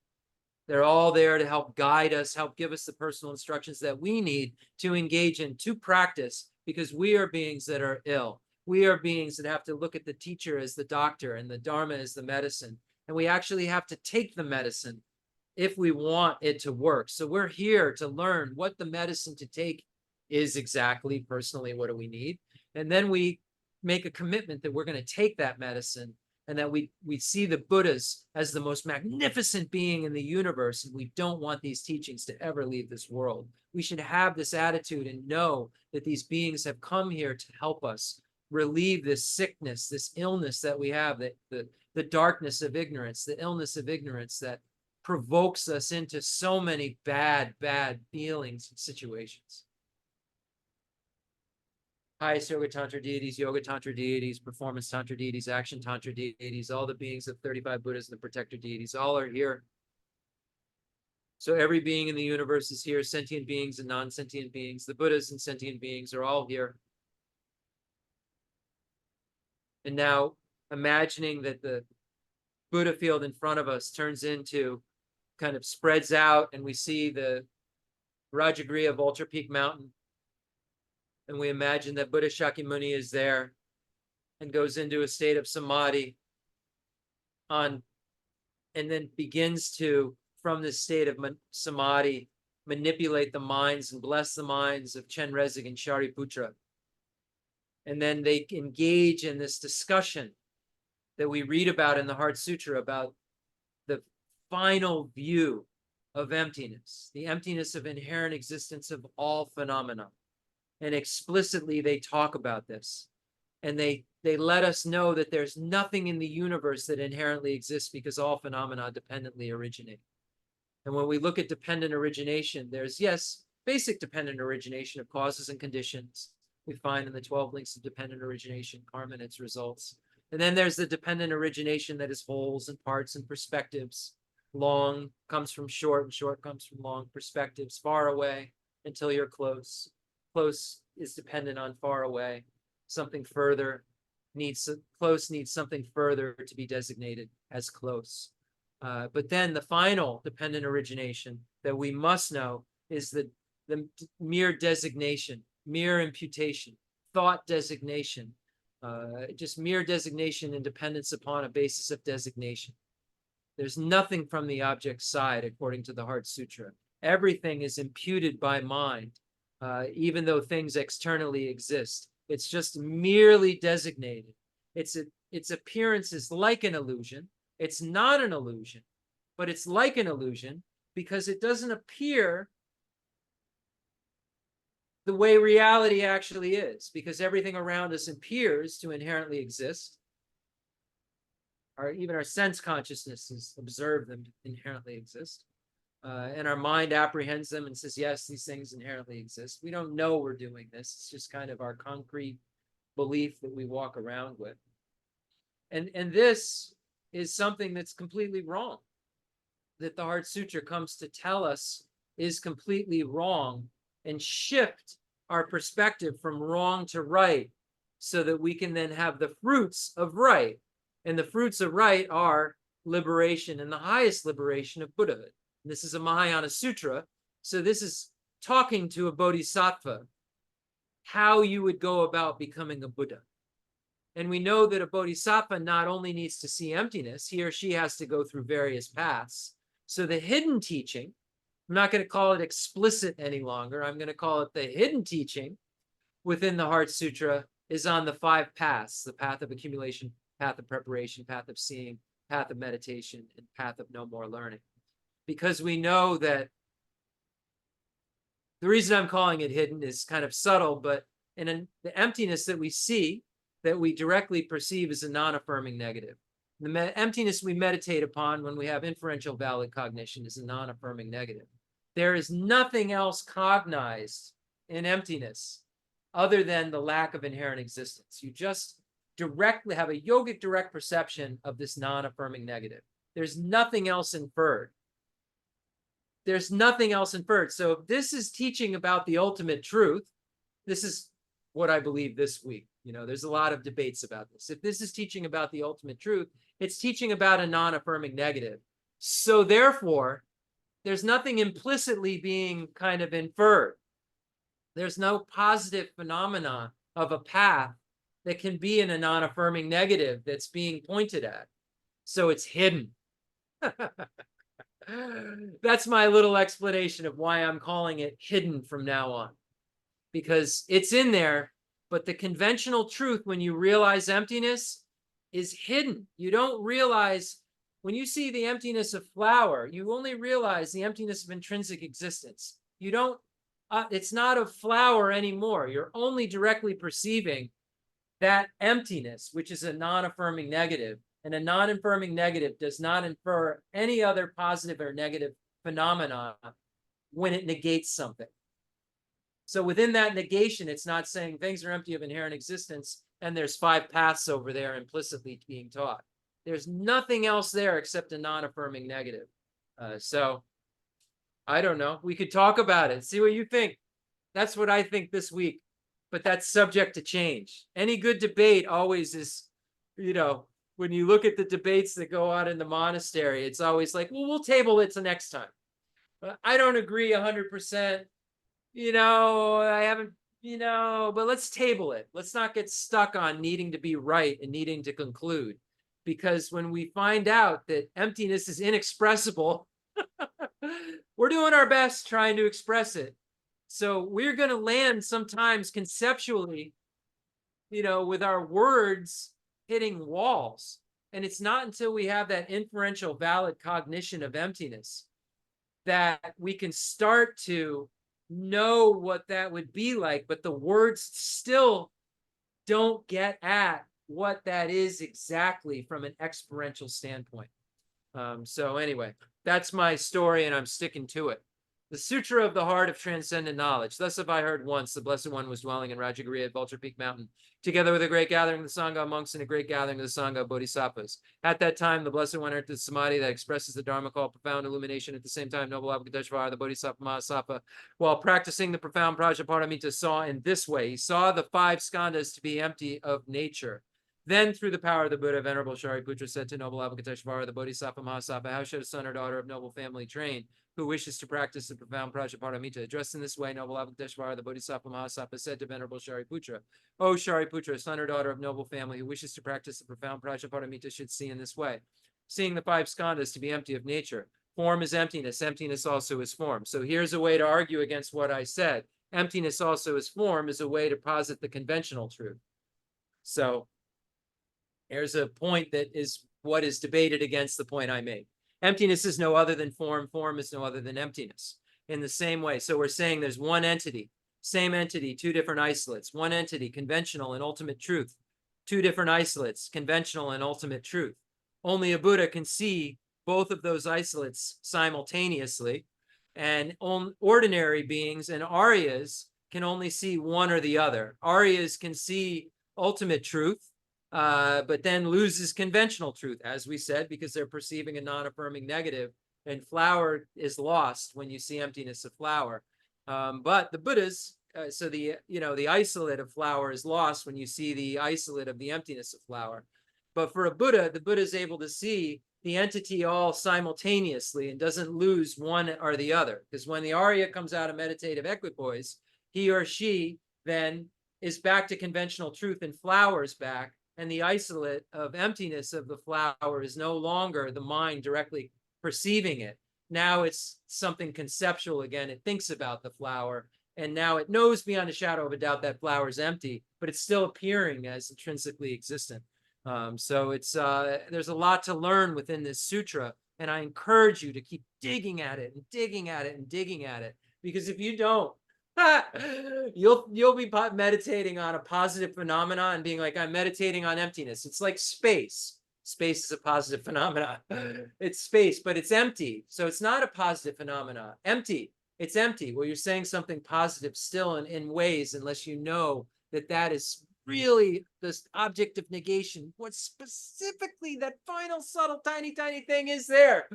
They're all there to help guide us, help give us the personal instructions that we need to engage in, to practice, because we are beings that are ill. We are beings that have to look at the teacher as the doctor and the Dharma as the medicine. And we actually have to take the medicine if we want it to work. So we're here to learn what the medicine to take is exactly. Personally, what do we need? And then we make a commitment that we're going to take that medicine, and that we see the Buddhas as the most magnificent being in the universe, and we don't want these teachings to ever leave this world. We should have this attitude and know that these beings have come here to help us relieve this sickness, this illness that we have, that the darkness of ignorance, the illness of ignorance that provokes us into so many bad feelings and situations. Highest Yoga Tantra deities, Performance Tantra deities, Action Tantra deities, all the beings of 35 Buddhas and the protector deities, all are here. So every being in the universe is here, sentient beings and non-sentient beings. The Buddhas and sentient beings are all here. And now imagining that the Buddha field in front of us turns into, kind of spreads out, and we see the Rajagriha of Ultra Peak Mountain. And we imagine that Buddha Shakyamuni is there and goes into a state of samadhi and then begins to, from this state of samadhi, manipulate the minds and bless the minds of Chenrezig and Shariputra. And then they engage in this discussion that we read about in the Heart Sutra about the final view of emptiness, the emptiness of inherent existence of all phenomena. And explicitly they talk about this, and they let us know that there's nothing in the universe that inherently exists, because all phenomena dependently originate. And when we look at dependent origination, there's, yes, basic dependent origination of causes and conditions we find in the 12 links of dependent origination, karma and its results. And then there's the dependent origination that is wholes and parts and perspectives. Long comes from short and short comes from long. Perspectives, far away until you're close. Close is dependent on far away. Something further needs, close needs something further to be designated as close. But then the final dependent origination that we must know is the mere designation, mere imputation, thought designation, just mere designation and dependence upon a basis of designation. There's nothing from the object side, according to the Heart Sutra. Everything is imputed by mind. Even though things externally exist, it's just merely designated. Its appearance is like an illusion. It's not an illusion, but it's like an illusion because it doesn't appear the way reality actually is, because everything around us appears to inherently exist. Even our sense consciousnesses observe them inherently exist. And our mind apprehends them and says, yes, these things inherently exist. We don't know we're doing this. It's just kind of our concrete belief that we walk around with. And this is something that's completely wrong, that the Heart Sutra comes to tell us is completely wrong, and shift our perspective from wrong to right so that we can then have the fruits of right. And the fruits of right are liberation, and the highest liberation of Buddhahood. This is a Mahayana Sutra, so this is talking to a bodhisattva, how you would go about becoming a Buddha. And we know that a bodhisattva not only needs to see emptiness, he or she has to go through various paths. So the hidden teaching I'm not going to call it explicit any longer. I'm going to call it the hidden teaching within the Heart Sutra is on the 5 paths: the path of accumulation, path of preparation, path of seeing, path of meditation, and path of no more learning. Because we know that the reason I'm calling it hidden is kind of subtle, but the emptiness that we see, that we directly perceive as a non-affirming negative. The emptiness we meditate upon when we have inferential valid cognition is a non-affirming negative. There is nothing else cognized in emptiness other than the lack of inherent existence. You just directly have a yogic direct perception of this non-affirming negative. There's nothing else inferred. There's nothing else inferred. So if this is teaching about the ultimate truth, this is what I believe this week. You know, there's a lot of debates about this. If this is teaching about the ultimate truth, it's teaching about a non-affirming negative. So therefore, there's nothing implicitly being kind of inferred. There's no positive phenomena of a path that can be in a non-affirming negative that's being pointed at. So it's hidden. That's my little explanation of why I'm calling it hidden from now on. Because it's in there, but the conventional truth when you realize emptiness is hidden. You don't realize, when you see the emptiness of flower, you only realize the emptiness of intrinsic existence. You don't, it's not a flower anymore. You're only directly perceiving that emptiness, which is a non-affirming negative. And a non-affirming negative does not infer any other positive or negative phenomena when it negates something. So within that negation, it's not saying things are empty of inherent existence and there's 5 paths over there implicitly being taught. There's nothing else there except a non-affirming negative. So I don't know. We could talk about it. See what you think. That's what I think this week. But that's subject to change. Any good debate always is, you know, when you look at the debates that go on in the monastery, it's always like, well, we'll table it to next time. I don't agree 100%. You know, I haven't, you know, but let's table it. Let's not get stuck on needing to be right and needing to conclude. Because when we find out that emptiness is inexpressible, we're doing our best trying to express it. So we're going to land sometimes conceptually, you know, with our words hitting walls. And it's not until we have that inferential valid cognition of emptiness that we can start to know what that would be like, but the words still don't get at what that is exactly from an experiential standpoint. So anyway, that's my story and I'm sticking to it. The Sutra of the Heart of Transcendent Knowledge. Thus have I heard once, the Blessed One was dwelling in Rajagriha at Vulture Peak Mountain, together with a great gathering of the Sangha of monks and a great gathering of the Sangha of Bodhisattvas. At that time, the Blessed One entered the Samadhi that expresses the Dharma called profound illumination. At the same time, noble Avalokiteshvara, the Bodhisattva Mahasattva, while practicing the profound Prajnaparamita, saw in this way. He saw the 5 skandhas to be empty of nature. Then, through the power of the Buddha, Venerable Shariputra said to noble Avalokiteshvara, the Bodhisattva Mahasattva, how should a son or daughter of noble family train who wishes to practice the profound Prajnaparamita? Addressed in this way, noble Avalokiteshvara, the Bodhisattva Mahasattva, said to Venerable Shariputra, O Shariputra, son or daughter of noble family who wishes to practice the profound Prajnaparamita should see in this way. Seeing the 5 skandhas to be empty of nature. Form is emptiness. Emptiness also is form. So here's a way to argue against what I said. Emptiness also is form is a way to posit the conventional truth. So here's a point that is what is debated against the point I made. Emptiness is no other than form. Form is no other than emptiness. In the same way, so we're saying there's one entity, same entity, 2 different isolates. One entity, conventional and ultimate truth. 2 different isolates, conventional and ultimate truth. Only a Buddha can see both of those isolates simultaneously. And ordinary beings and Aryas can only see one or the other. Aryas can see ultimate truth, but then loses conventional truth, as we said, because they're perceiving a non-affirming negative, and flower is lost when you see emptiness of flower. But the Buddhas, so the isolate of flower is lost when you see the isolate of the emptiness of flower. But for a Buddha, the Buddha is able to see the entity all simultaneously and doesn't lose one or the other. Because when the Arya comes out of meditative equipoise, he or she then is back to conventional truth and flowers back. And the isolate of emptiness of the flower is no longer the mind directly perceiving it. Now it's something conceptual again. It thinks about the flower, and now it knows beyond a shadow of a doubt that flower is empty, but it's still appearing as intrinsically existent. So it's there's a lot to learn within this sutra, and I encourage you to keep digging at it and digging at it and digging at it, because if you don't, you'll be meditating on a positive phenomena and being like, I'm meditating on emptiness. It's like space. Space is a positive phenomena. It's space, but it's empty. So it's not a positive phenomena. Empty. It's empty. Well, you're saying something positive still in ways, unless you know that that is really this object of negation. What specifically that final subtle tiny thing is there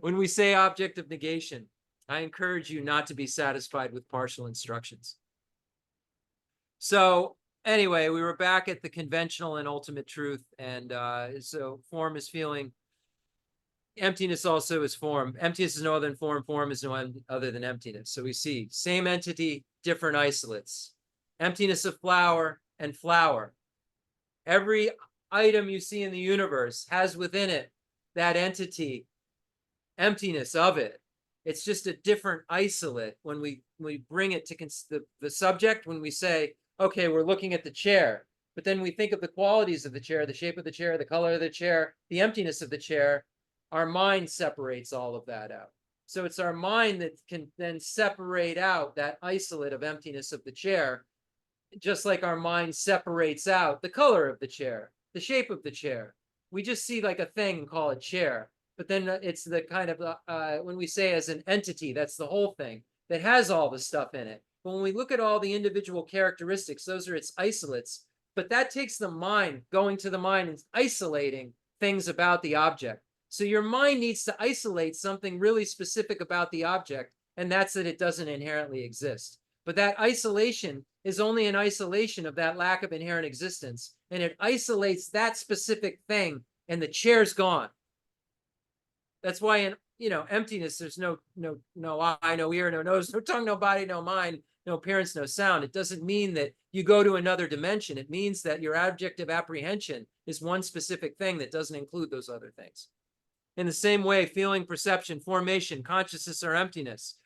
when we say object of negation. I encourage you not to be satisfied with partial instructions. So anyway, we were back at the conventional and ultimate truth. And so form is feeling. Emptiness also is form. Emptiness is no other than form. Form is no other than emptiness. So we see same entity, different isolates. Emptiness of flower and flower. Every item you see in the universe has within it that entity, emptiness of it. It's just a different isolate when we bring it to the subject, when we say, okay, we're looking at the chair, but then we think of the qualities of the chair, the shape of the chair, the color of the chair, the emptiness of the chair. Our mind separates all of that out. So it's our mind that can then separate out that isolate of emptiness of the chair, just like our mind separates out the color of the chair, the shape of the chair. We just see like a thing and call it chair. But then it's the kind of, when we say as an entity, that's the whole thing that has all the stuff in it. But when we look at all the individual characteristics, those are its isolates. But that takes the mind, going to the mind and isolating things about the object. So your mind needs to isolate something really specific about the object, and that's that it doesn't inherently exist. But that isolation is only an isolation of that lack of inherent existence, and it isolates that specific thing, and the chair's gone. That's why in emptiness, there's no eye, no ear, no nose, no tongue, no body, no mind, no appearance, no sound. It doesn't mean that you go to another dimension. It means that your objective apprehension is one specific thing that doesn't include those other things. In the same way, feeling, perception, formation, consciousness are emptiness.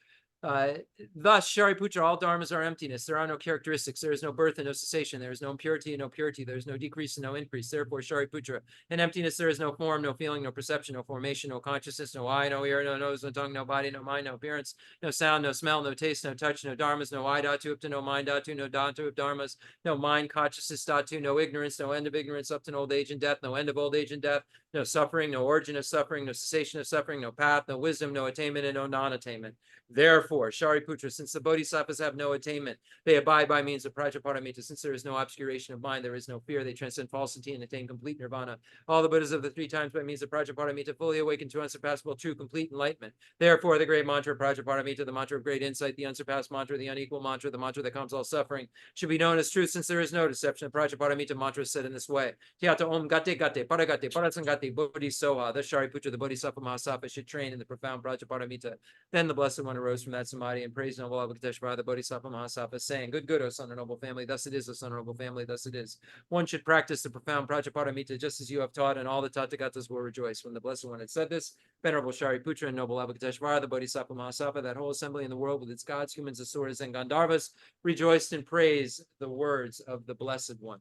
Thus, Shariputra, all dharmas are emptiness. There are no characteristics. There is no birth and no cessation. There is no impurity and no purity. There is no decrease and no increase. Therefore, Shariputra, in emptiness, there is no form, no feeling, no perception, no formation, no consciousness, no eye, no ear, no nose, no tongue, no body, no mind, no appearance, no sound, no smell, no taste, no touch, no dharmas, no eye dhatu up to no mind dhatu, no dhatu of dharmas, no mind consciousness dhatu, no ignorance, no end of ignorance up to old age and death, no end of old age and death, no suffering, no origin of suffering, no cessation of suffering, no path, no wisdom, no attainment, and no non-attainment. Therefore, Shariputra, since the bodhisattvas have no attainment, they abide by means of Prajaparamita. Since there is no obscuration of mind, there is no fear. They transcend falsity and attain complete nirvana. All the Buddhas of the three times by means of Prajaparamita fully awaken to unsurpassable, true, complete enlightenment. Therefore, the great mantra of Prajaparamita, the mantra of great insight, the unsurpassed mantra, the unequal mantra, the mantra that calms all suffering, should be known as truth, since there is no deception. The Prajaparamita mantra is said in this way: Tyata Om Gate Gate Paragate Parasangate Bodhisoha. The Shariputra, the Bodhisattva Mahasattva, should train in the profound Prajaparamita. Then the Blessed One arose from that samadhi and praised noble Avalokiteshvara, the Bodhisattva Mahasattva, saying, Good, O son of noble family, thus it is, O son of noble family, thus it is. One should practice the profound Prajaparamita just as you have taught, and all the Tathagatas will rejoice. When the Blessed One had said this, Venerable Shariputra and noble Avalokiteshvara, the Bodhisattva Mahasattva, that whole assembly in the world with its gods, humans, asuras, and Gandharvas, rejoiced and praised the words of the Blessed One.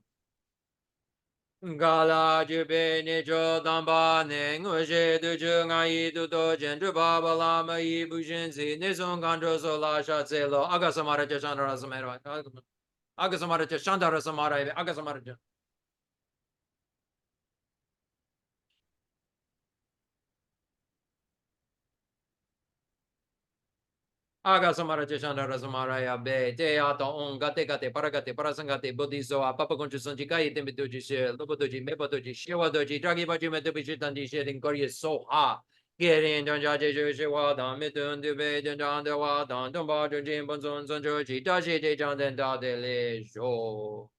Gala jube nijo damba ne nguje du ju ngai du do jen du ba ba la ma yi bu jin zi ne zong gan do so la sha ze lo agasamara je chandra samara agasamara je chandra samara agasamara je Agasamara je chandra samara ya be te ato on gate gate paragate parasangate bodhiso papa conchu sanji kai te mitu ji she lobo doji mebo doji shewa doji dragi baji metu bichi tandi she din kori so ha Getting done, Jaji, Wada, Mitun, Dube, Dan, the Wadan, Dumba, Jim, Bonzon, Zonjoji, Daji, John, then Dadele, Jo.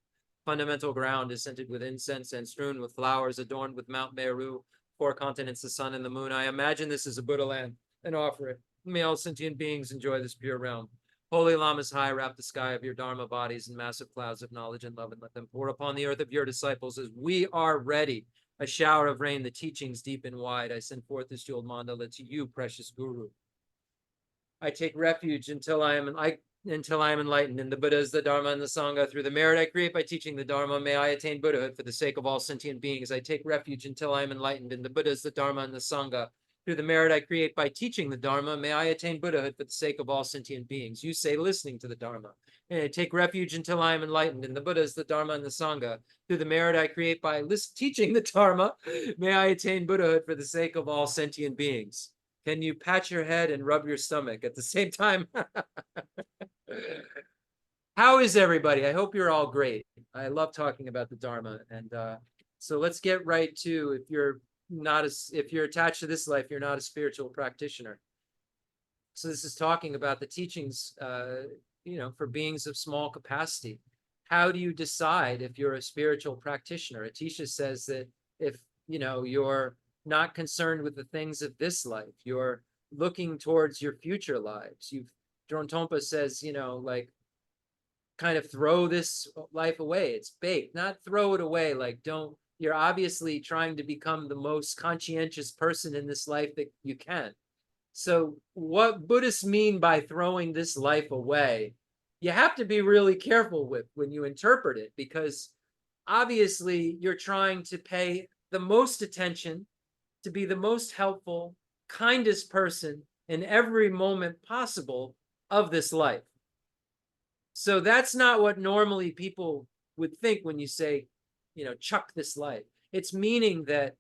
Fundamental ground is scented with incense and strewn with flowers, adorned with Mount Meru, four continents, the sun and the moon. I imagine this is a Buddha land and offer it. May all sentient beings enjoy this pure realm. Holy Lamas high, wrap the sky of your Dharma bodies in massive clouds of knowledge and love, and let them pour upon the earth of your disciples as we are ready. A shower of rain, the teachings deep and wide. I send forth this jeweled mandala to you, precious Guru. I take refuge until I am enlightened in the Buddhas, the Dharma, and the Sangha. Through the merit I create by teaching the Dharma, may I attain Buddhahood for the sake of all sentient beings. I take refuge until I am enlightened in the Buddhas, the Dharma, and the Sangha. Through the merit I create by teaching the Dharma, may I attain Buddhahood for the sake of all sentient beings. You say, listening to the Dharma. And I take refuge until I am enlightened in the Buddhas, the Dharma, and the Sangha. Through the merit I create by teaching the Dharma, may I attain Buddhahood for the sake of all sentient beings. Can you pat your head and rub your stomach at the same time? How is everybody? I hope you're all great. I love talking about the Dharma. And so let's get right to, if you're attached to this life, you're not a spiritual practitioner. So this is talking about the teachings, for beings of small capacity. How do you decide if you're a spiritual practitioner? Atisha says that if, you're not concerned with the things of this life, you're looking towards your future lives. Drone Tompa says, kind of throw this life away. It's baked, not throw it away. You're obviously trying to become the most conscientious person in this life that you can. So what Buddhists mean by throwing this life away, you have to be really careful with when you interpret it, because obviously you're trying to pay the most attention, to be the most helpful, kindest person in every moment possible of this life. So that's not what normally people would think when you say, chuck this life. It's meaning that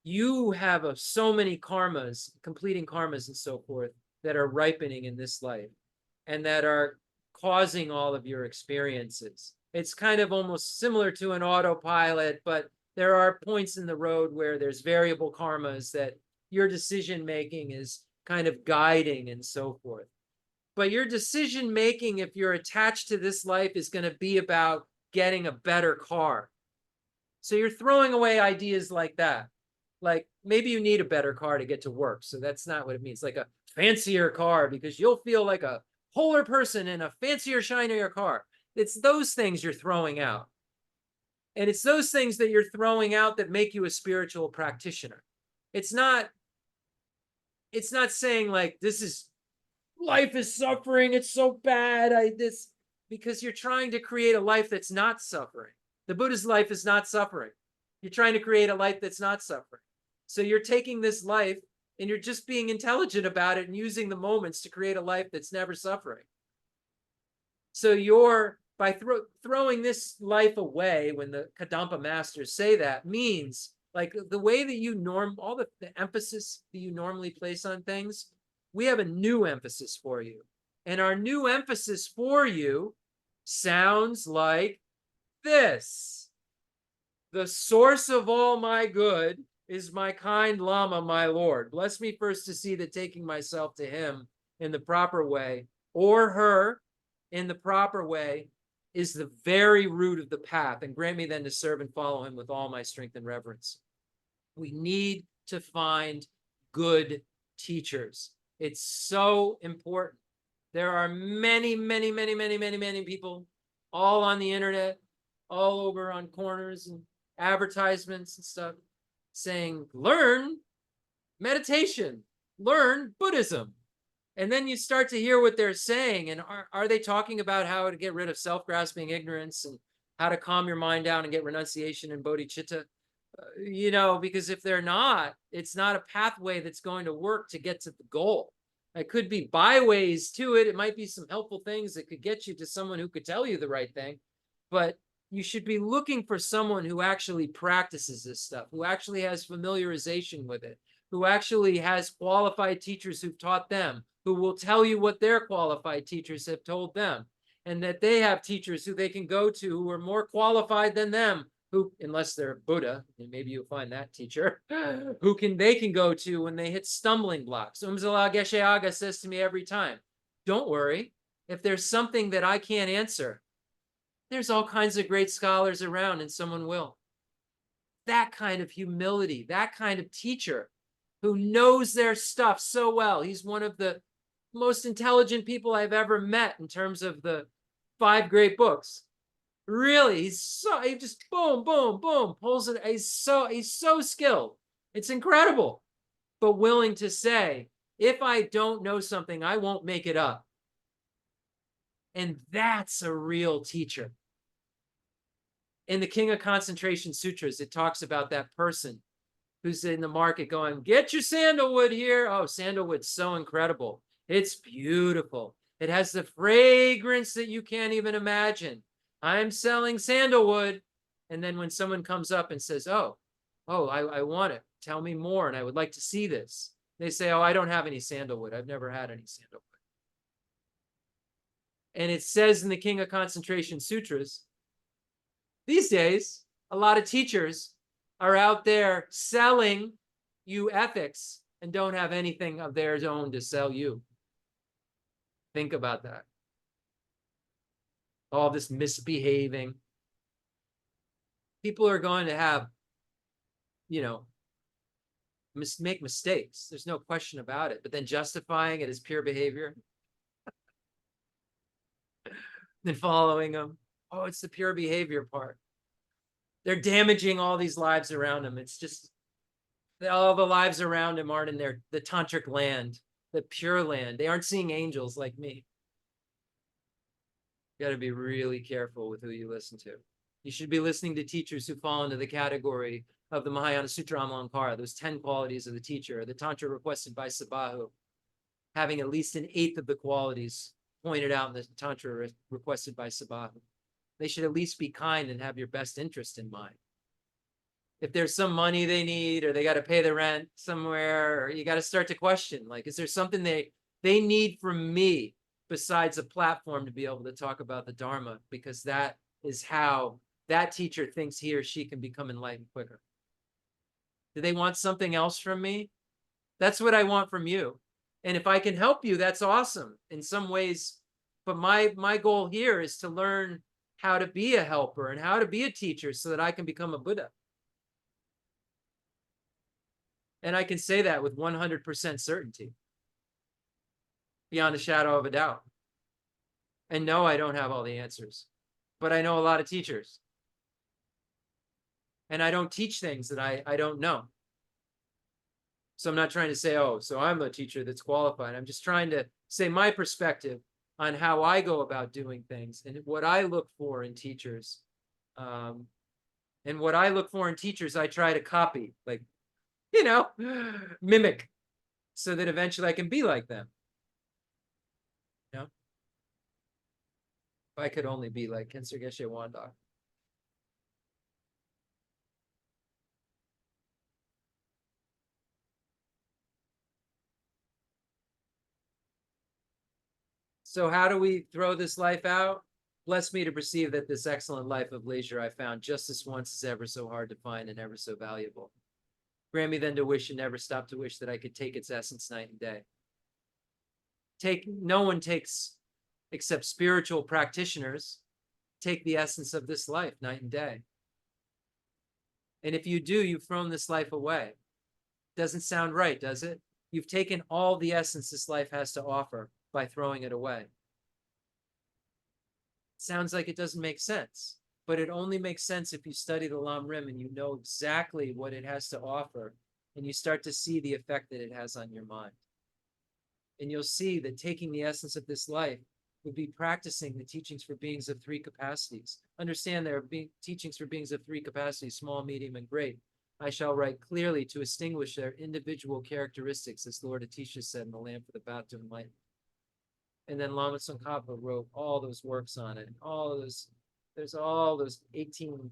you have so many karmas, completing karmas and so forth, that are ripening in this life and that are causing all of your experiences. It's kind of almost similar to an autopilot, but there are points in the road where there's variable karmas that your decision making is kind of guiding and so forth. But your decision making, if you're attached to this life, is going to be about getting a better car. So you're throwing away ideas like that. Like maybe you need a better car to get to work. So that's not what it means. Like a fancier car, because you'll feel like a wholer person in a fancier, shinier car. It's those things you're throwing out. And it's those things that you're throwing out that make you a spiritual practitioner. It's not saying like, life is suffering, it's so bad, because you're trying to create a life that's not suffering. The Buddha's life is not suffering. You're trying to create a life that's not suffering. So you're taking this life and you're just being intelligent about it and using the moments to create a life that's never suffering. So by throwing this life away, when the Kadampa masters say that, means like the way that all the emphasis that you normally place on things, we have a new emphasis for you. And our new emphasis for you sounds like this. The source of all my good is my kind Lama, my Lord. Bless me first to see that taking myself to him in the proper way, or her in the proper way, is the very root of the path. And grant me then to serve and follow him with all my strength and reverence. We need to find good teachers. It's so important. There are many, many, many, many, many, many people all on the internet, all over on corners and advertisements and stuff saying, learn meditation, learn Buddhism. And then you start to hear what they're saying. And are they talking about how to get rid of self-grasping ignorance and how to calm your mind down and get renunciation and bodhicitta? Because if they're not, it's not a pathway that's going to work to get to the goal. It could be byways to it. It might be some helpful things that could get you to someone who could tell you the right thing. But you should be looking for someone who actually practices this stuff, who actually has familiarization with it, who actually has qualified teachers who've taught them, who will tell you what their qualified teachers have told them, and that they have teachers who they can go to who are more qualified than them, who, unless they're Buddha, and maybe you'll find that teacher, they can go to when they hit stumbling blocks. Umzala Geshe Aga says to me every time, don't worry, if there's something that I can't answer, there's all kinds of great scholars around and someone will. That kind of humility, that kind of teacher who knows their stuff so well. He's one of the most intelligent people I've ever met in terms of the 5 great books. Really, he just boom, boom, boom, pulls it. He's so skilled. It's incredible, but willing to say, If I don't know something, I won't make it up. And that's a real teacher. In the King of Concentration Sutras, it talks about that person who's in the market going, get your sandalwood here. Oh, sandalwood's so incredible. It's beautiful. It has the fragrance that you can't even imagine. I'm selling sandalwood. And then when someone comes up and says, I want it. Tell me more. And I would like to see this. They say, oh, I don't have any sandalwood. I've never had any sandalwood. And it says in the King of Concentration Sutras, these days, a lot of teachers are out there selling you ethics and don't have anything of their own to sell you. Think about that. All this misbehaving. People are going to have, make mistakes. There's no question about it. But then justifying it as pure behavior, then following them. Oh, it's the pure behavior part. They're damaging all these lives around them. It's just all the lives around them aren't in the tantric land, the pure land. They aren't seeing angels like me. You got to be really careful with who you listen to. You should be listening to teachers who fall into the category of the Mahayana Sutra Amalankara, those 10 qualities of the teacher, the Tantra requested by Sabahu, having at least an eighth of the qualities pointed out in the Tantra requested by Sabahu. They should at least be kind and have your best interest in mind. If there's some money they need, or they got to pay the rent somewhere, or you got to start to question, like, is there something they need from me besides a platform to be able to talk about the Dharma? Because that is how that teacher thinks he or she can become enlightened quicker. Do they want something else from me? That's what I want from you. And if I can help you, that's awesome in some ways. But my goal here is to learn how to be a helper and how to be a teacher so that I can become a Buddha. And I can say that with 100% certainty, beyond a shadow of a doubt. And no, I don't have all the answers, but I know a lot of teachers. And I don't teach things that I don't know. So I'm not trying to say, oh, so I'm a teacher that's qualified. I'm just trying to say my perspective on how I go about doing things and what I look for in teachers. And what I look for in teachers, I try to copy, like, mimic, so that eventually I can be like them. If I could only be like Kensei Geshe Wanda. So how do we throw this life out? Bless me to perceive that this excellent life of leisure I found just this once is ever so hard to find and ever so valuable. Grant me then to wish and never stop to wish that I could take its essence night and day. No one takes, except spiritual practitioners, take the essence of this life night and day. And if you do, you've thrown this life away. Doesn't sound right, does it? You've taken all the essence this life has to offer by throwing it away. Sounds like it doesn't make sense, but it only makes sense if you study the Lam Rim and you know exactly what it has to offer, and you start to see the effect that it has on your mind. And you'll see that taking the essence of this life would be practicing the teachings for beings of three capacities. Understand there are teachings for beings of three capacities, small, medium, and great. I shall write clearly to distinguish their individual characteristics, as Lord Atisha said in the Lamp for the Path to Enlightenment. And then Lama Tsongkhapa wrote all those works on it. There's all those 18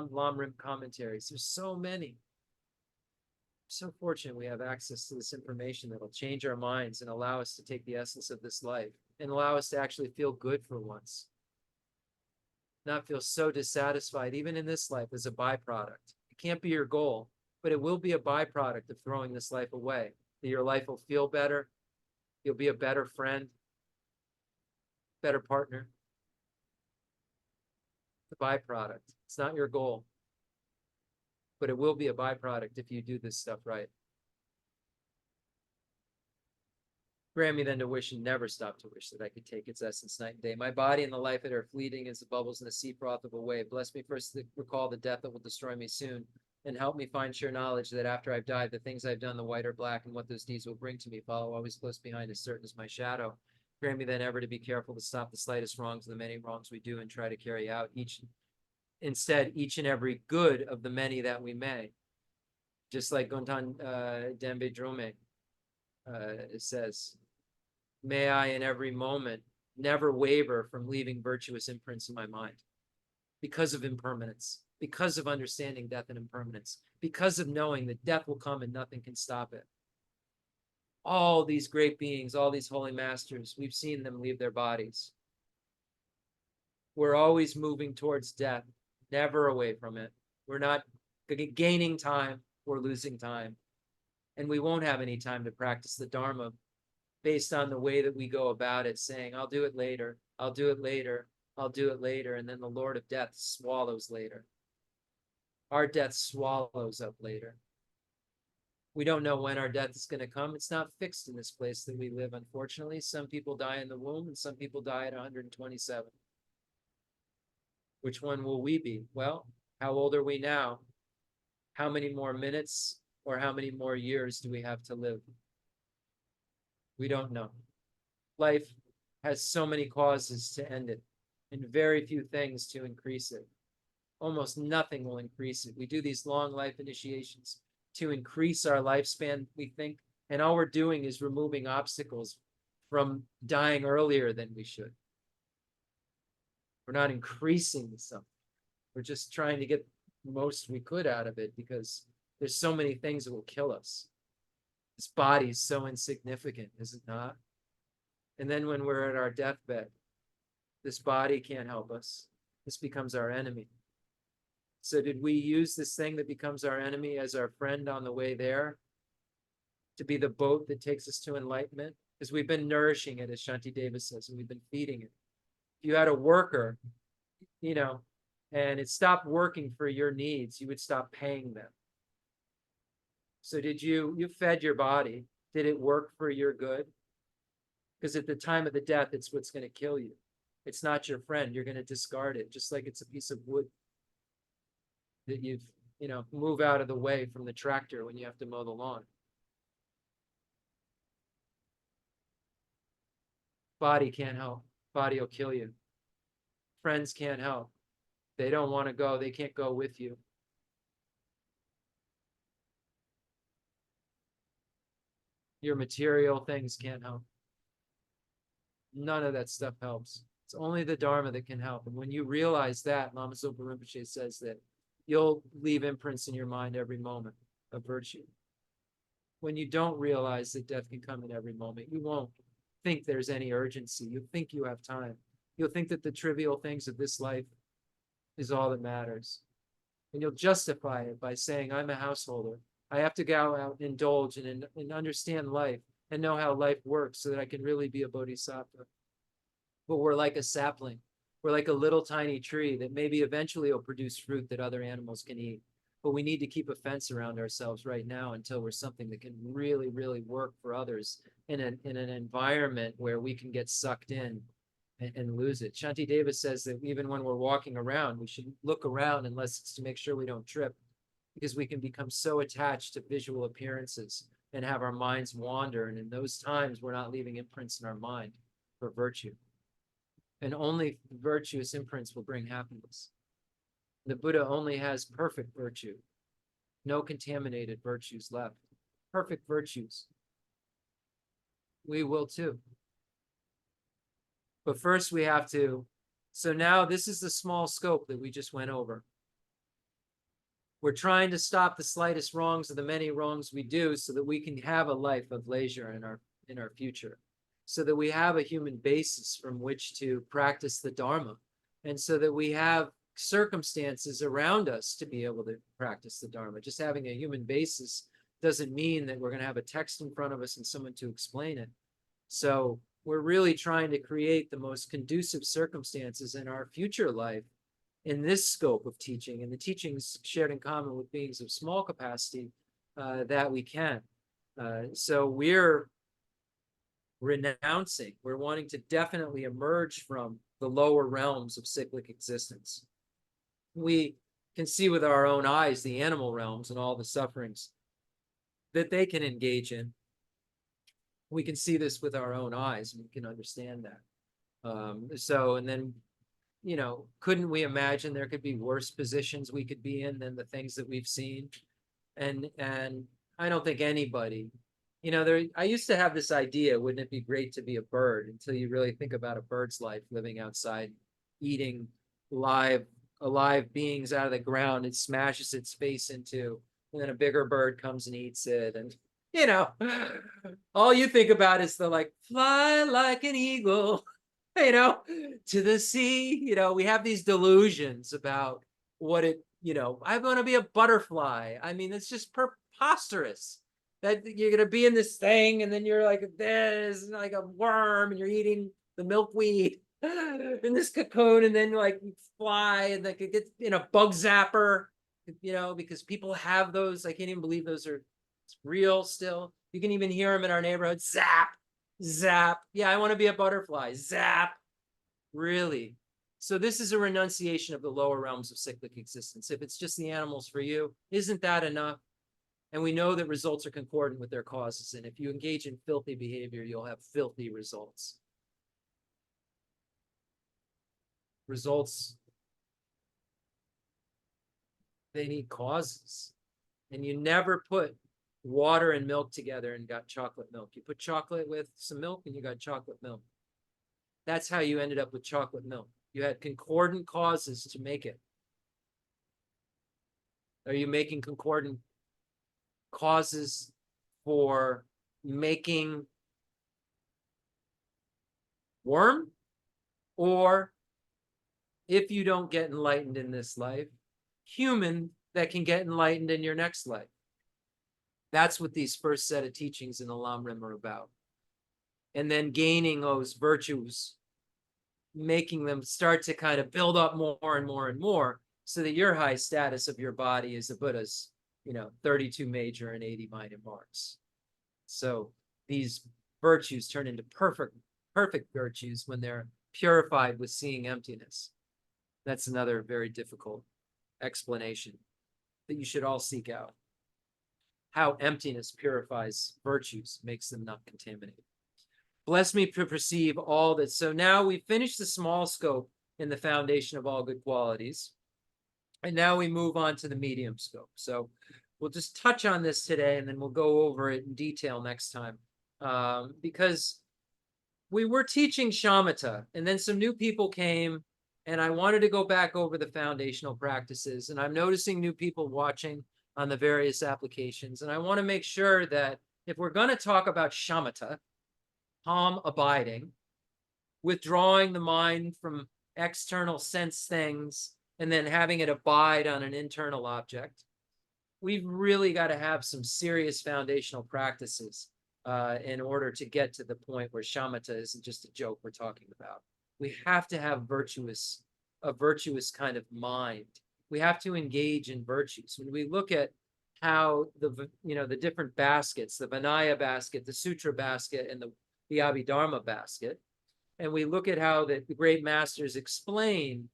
Lam Rim commentaries. There's so many. I'm so fortunate we have access to this information that'll change our minds and allow us to take the essence of this life and allow us to actually feel good for once. Not feel so dissatisfied, even in this life, as a byproduct. It can't be your goal, but it will be a byproduct of throwing this life away. That your life will feel better. You'll be a better friend, better partner. The byproduct. It's not your goal, but it will be a byproduct if you do this stuff right. Grant me then to wish and never stop to wish that I could take its essence night and day. My body and the life that are fleeting as the bubbles in the sea froth of a wave. Bless me first to recall the death that will destroy me soon. and help me find sure knowledge that after I've died, the things I've done, the white or black, and what those deeds will bring to me, follow always close behind, as certain as my shadow. Grant me then ever to be careful to stop the slightest wrongs of the many wrongs we do, and try to carry out each and every good of the many that we may. Just like Gontan Dembe Drome says, may I in every moment never waver from leaving virtuous imprints in my mind, because of impermanence, because of understanding death and impermanence, because of knowing that death will come and nothing can stop it. All these great beings, all these holy masters, we've seen them leave their bodies. We're always moving towards death, never away from it. We're not gaining time, we're losing time. And we won't have any time to practice the Dharma based on the way that we go about it, saying, I'll do it later, I'll do it later, I'll do it later. And then the Lord of Death swallows later. Our death swallows up later. We don't know when our death is going to come. It's not fixed in this place that we live, unfortunately. Some people die in the womb and some people die at 127. Which one will we be? Well, how old are we now? How many more minutes or how many more years do we have to live? We don't know. Life has so many causes to end it and very few things to increase it. Almost nothing will increase it. We do these long life initiations to increase our lifespan, we think, and all we're doing is removing obstacles from dying earlier than we should. We're not increasing something. We're just trying to get the most we could out of it, because there's so many things that will kill us. This body is so insignificant, is it not? And then when we're at our deathbed, this body can't help us. This becomes our enemy. So did we use this thing that becomes our enemy as our friend on the way there to be the boat that takes us to enlightenment? Because we've been nourishing it, as Shantideva says, and we've been feeding it. If you had a worker, and it stopped working for your needs, you would stop paying them. So did you fed your body, did it work for your good? Because at the time of the death, it's what's going to kill you. It's not your friend. You're going to discard it, just like it's a piece of wood that you've, move out of the way from the tractor when you have to mow the lawn. Body can't help. Body will kill you. Friends can't help. They don't want to go. They can't go with you. Your material things can't help. None of that stuff helps. It's only the Dharma that can help. And when you realize that, Lama Zopa Rinpoche says that you'll leave imprints in your mind every moment of virtue. When you don't realize that death can come in every moment, you won't think there's any urgency. You'll think you have time. You'll think that the trivial things of this life is all that matters. And you'll justify it by saying, I'm a householder. I have to go out and indulge and understand life and know how life works so that I can really be a bodhisattva. But we're like a sapling. We're like a little tiny tree that maybe eventually will produce fruit that other animals can eat. But we need to keep a fence around ourselves right now until we're something that can really, really work for others in an environment where we can get sucked in and lose it. Shantideva says that even when we're walking around, we should look around unless it's to make sure we don't trip, because we can become so attached to visual appearances and have our minds wander. And in those times, we're not leaving imprints in our mind for virtue. And only virtuous imprints will bring happiness. The Buddha only has perfect virtue, no contaminated virtues left. Perfect virtues. We will too. But first we have to, so now this is the small scope that we just went over. We're trying to stop the slightest wrongs of the many wrongs we do so that we can have a life of leisure in our future, so that we have a human basis from which to practice the Dharma, and so that we have circumstances around us to be able to practice the Dharma. Just having a human basis doesn't mean that we're going to have a text in front of us and someone to explain it. So we're really trying to create the most conducive circumstances in our future life in this scope of teaching, and the teachings shared in common with beings of small capacity that we can. So we're renouncing, we're wanting to definitely emerge from the lower realms of cyclic existence. We can see with our own eyes the animal realms and all the sufferings that they can engage in. We can see this with our own eyes, and we can understand that. And then, couldn't we imagine there could be worse positions we could be in than the things that we've seen? And I don't think anybody, I used to have this idea, wouldn't it be great to be a bird, until you really think about a bird's life living outside, eating alive beings out of the ground. It smashes its face into, and then a bigger bird comes and eats it. And all you think about is the like, fly like an eagle, to the sea. We have these delusions about what it, I want to be a butterfly. I mean, it's just preposterous that you're going to be in this thing, and then you're like this, like a worm, and you're eating the milkweed in this cocoon, and then like you fly, and like it gets in a bug zapper, because people have those. I can't even believe those are real still. You can even hear them in our neighborhood. Zap, zap. Yeah, I want to be a butterfly. Zap. Really? So this is a renunciation of the lower realms of cyclic existence. If it's just the animals for you, isn't that enough? And we know that results are concordant with their causes. And if you engage in filthy behavior, you'll have filthy results. Results, they need causes. And you never put water and milk together and got chocolate milk. You put chocolate with some milk and you got chocolate milk. That's how you ended up with chocolate milk. You had concordant causes to make it. Are you making concordant causes for making worm? Or if you don't get enlightened in this life, human that can get enlightened in your next life? That's what these first set of teachings in the Lam Rim are about. And then gaining those virtues, making them start to kind of build up more and more and more, so that your high status of your body is the Buddha's, 32 major and 80 minor marks. So these virtues turn into perfect virtues when they're purified with seeing emptiness. That's another very difficult explanation that you should all seek out. How emptiness purifies virtues, makes them not contaminated. Bless me to perceive all that. So now we've finished the small scope in the foundation of all good qualities. And now we move on to the medium scope. So we'll just touch on this today, and then we'll go over it in detail next time. Because we were teaching shamatha, and then some new people came, and I wanted to go back over the foundational practices. And I'm noticing new people watching on the various applications. And I want to make sure that if we're going to talk about shamatha, calm abiding, withdrawing the mind from external sense things, and then having it abide on an internal object, we've really got to have some serious foundational practices in order to get to the point where shamatha isn't just a joke we're talking about. We have to have a virtuous kind of mind. We have to engage in virtues. When we look at how the different baskets, the Vinaya basket, the Sutra basket, and the Abhidharma basket, and we look at how the great masters explain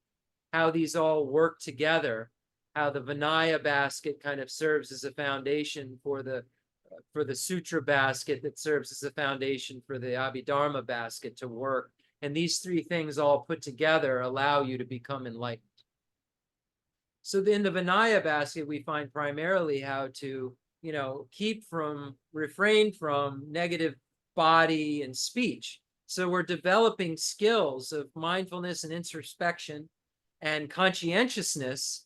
how these all work together, how the Vinaya basket kind of serves as a foundation for the Sutra basket that serves as a foundation for the Abhidharma basket to work. And these three things all put together allow you to become enlightened. So in the Vinaya basket, we find primarily how to, refrain from negative body and speech. So we're developing skills of mindfulness and introspection and conscientiousness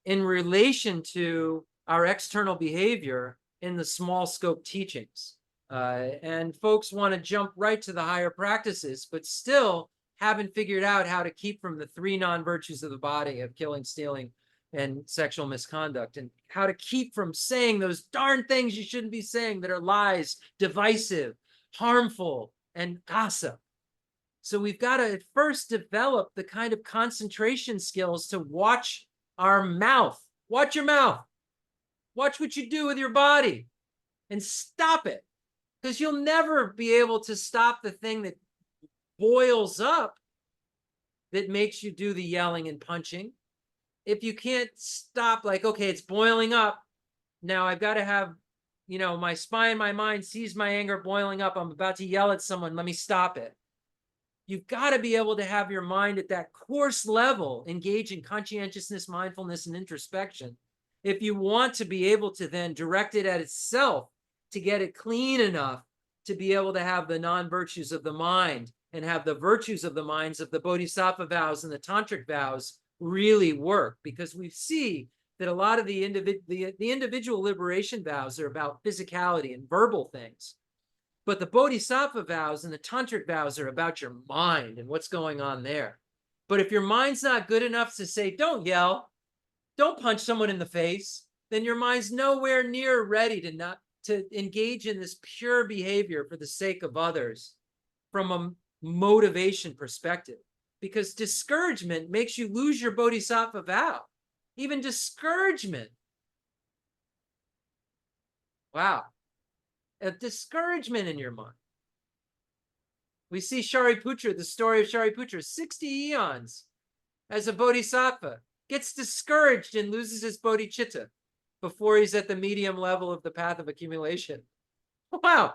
in relation to our external behavior in the small scope teachings. And folks want to jump right to the higher practices, but still haven't figured out how to keep from the three non-virtues of the body of killing, stealing, and sexual misconduct, and how to keep from saying those darn things you shouldn't be saying that are lies, divisive, harmful, and gossip. So we've got to first develop the kind of concentration skills to watch our mouth. Watch your mouth. Watch what you do with your body and stop it, because you'll never be able to stop the thing that boils up that makes you do the yelling and punching. if you can't stop, like, okay, it's boiling up. Now I've got to have, my spine, my mind sees my anger boiling up. I'm about to yell at someone. Let me stop it. You've got to be able to have your mind at that coarse level engage in conscientiousness, mindfulness, and introspection. If you want to be able to then direct it at itself to get it clean enough to be able to have the non-virtues of the mind and have the virtues of the minds of the bodhisattva vows and the tantric vows really work, because we see that a lot of the individual liberation vows are about physicality and verbal things. But the bodhisattva vows and the tantric vows are about your mind and what's going on there. But if your mind's not good enough to say, don't yell, don't punch someone in the face, then your mind's nowhere near ready to engage in this pure behavior for the sake of others from a motivation perspective. Because discouragement makes you lose your bodhisattva vow. Even discouragement. Wow. A discouragement in your mind. We see Shariputra, the story of Shariputra, 60 eons as a bodhisattva, gets discouraged and loses his bodhicitta before he's at the medium level of the path of accumulation. Wow.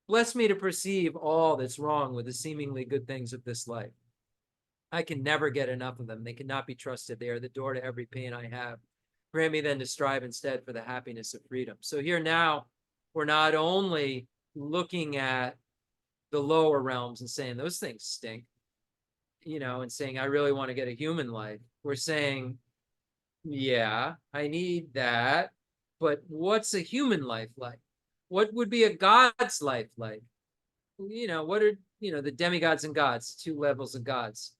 Bless me to perceive all that's wrong with the seemingly good things of this life. I can never get enough of them. They cannot be trusted. They are the door to every pain I have. Grant me then to strive instead for the happiness of freedom. So here now, we're not only looking at the lower realms and saying those things stink, and saying, I really want to get a human life. We're saying, yeah, I need that. But what's a human life like? What would be a God's life like? What are, the demigods and gods, two levels of gods?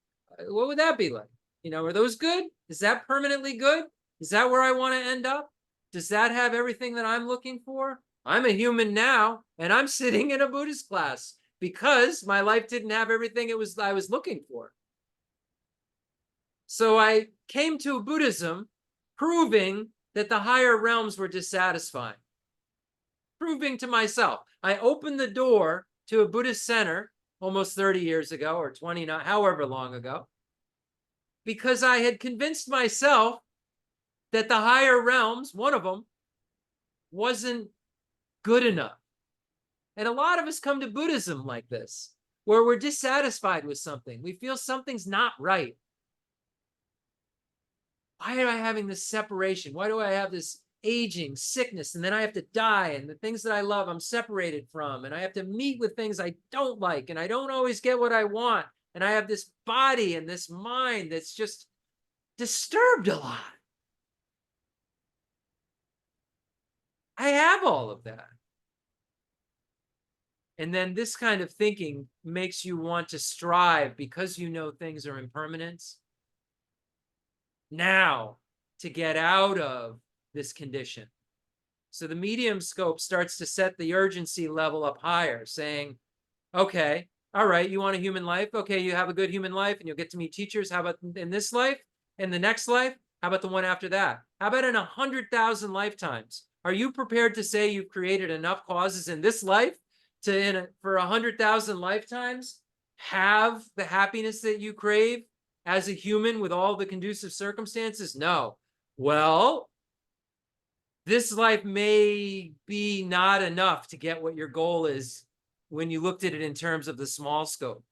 What would that be like? Are those good? Is that permanently good? Is that where I want to end up? Does that have everything that I'm looking for? I'm a human now, and I'm sitting in a Buddhist class because my life didn't have everything I was looking for. So I came to Buddhism proving that the higher realms were dissatisfying. Proving to myself. I opened the door to a Buddhist center almost 30 years ago, or 29, however long ago, because I had convinced myself that the higher realms, one of them, wasn't good enough. And a lot of us come to Buddhism like this, where we're dissatisfied with something. We feel something's not right. Why am I having this separation? Why do I have this aging, sickness, and then I have to die, and the things that I love I'm separated from, and I have to meet with things I don't like, and I don't always get what I want, and I have this body and this mind that's just disturbed a lot. I have all of that. And then this kind of thinking makes you want to strive, because things are impermanent, now to get out of this condition. So the medium scope starts to set the urgency level up higher, saying, okay, all right, you want a human life? Okay, you have a good human life and you'll get to meet teachers. How about in this life? In the next life? How about the one after that? How about in 100,000 lifetimes? Are you prepared to say you've created enough causes in this life for 100,000 lifetimes, have the happiness that you crave as a human with all the conducive circumstances? No. Well, this life may be not enough to get what your goal is when you looked at it in terms of the small scope,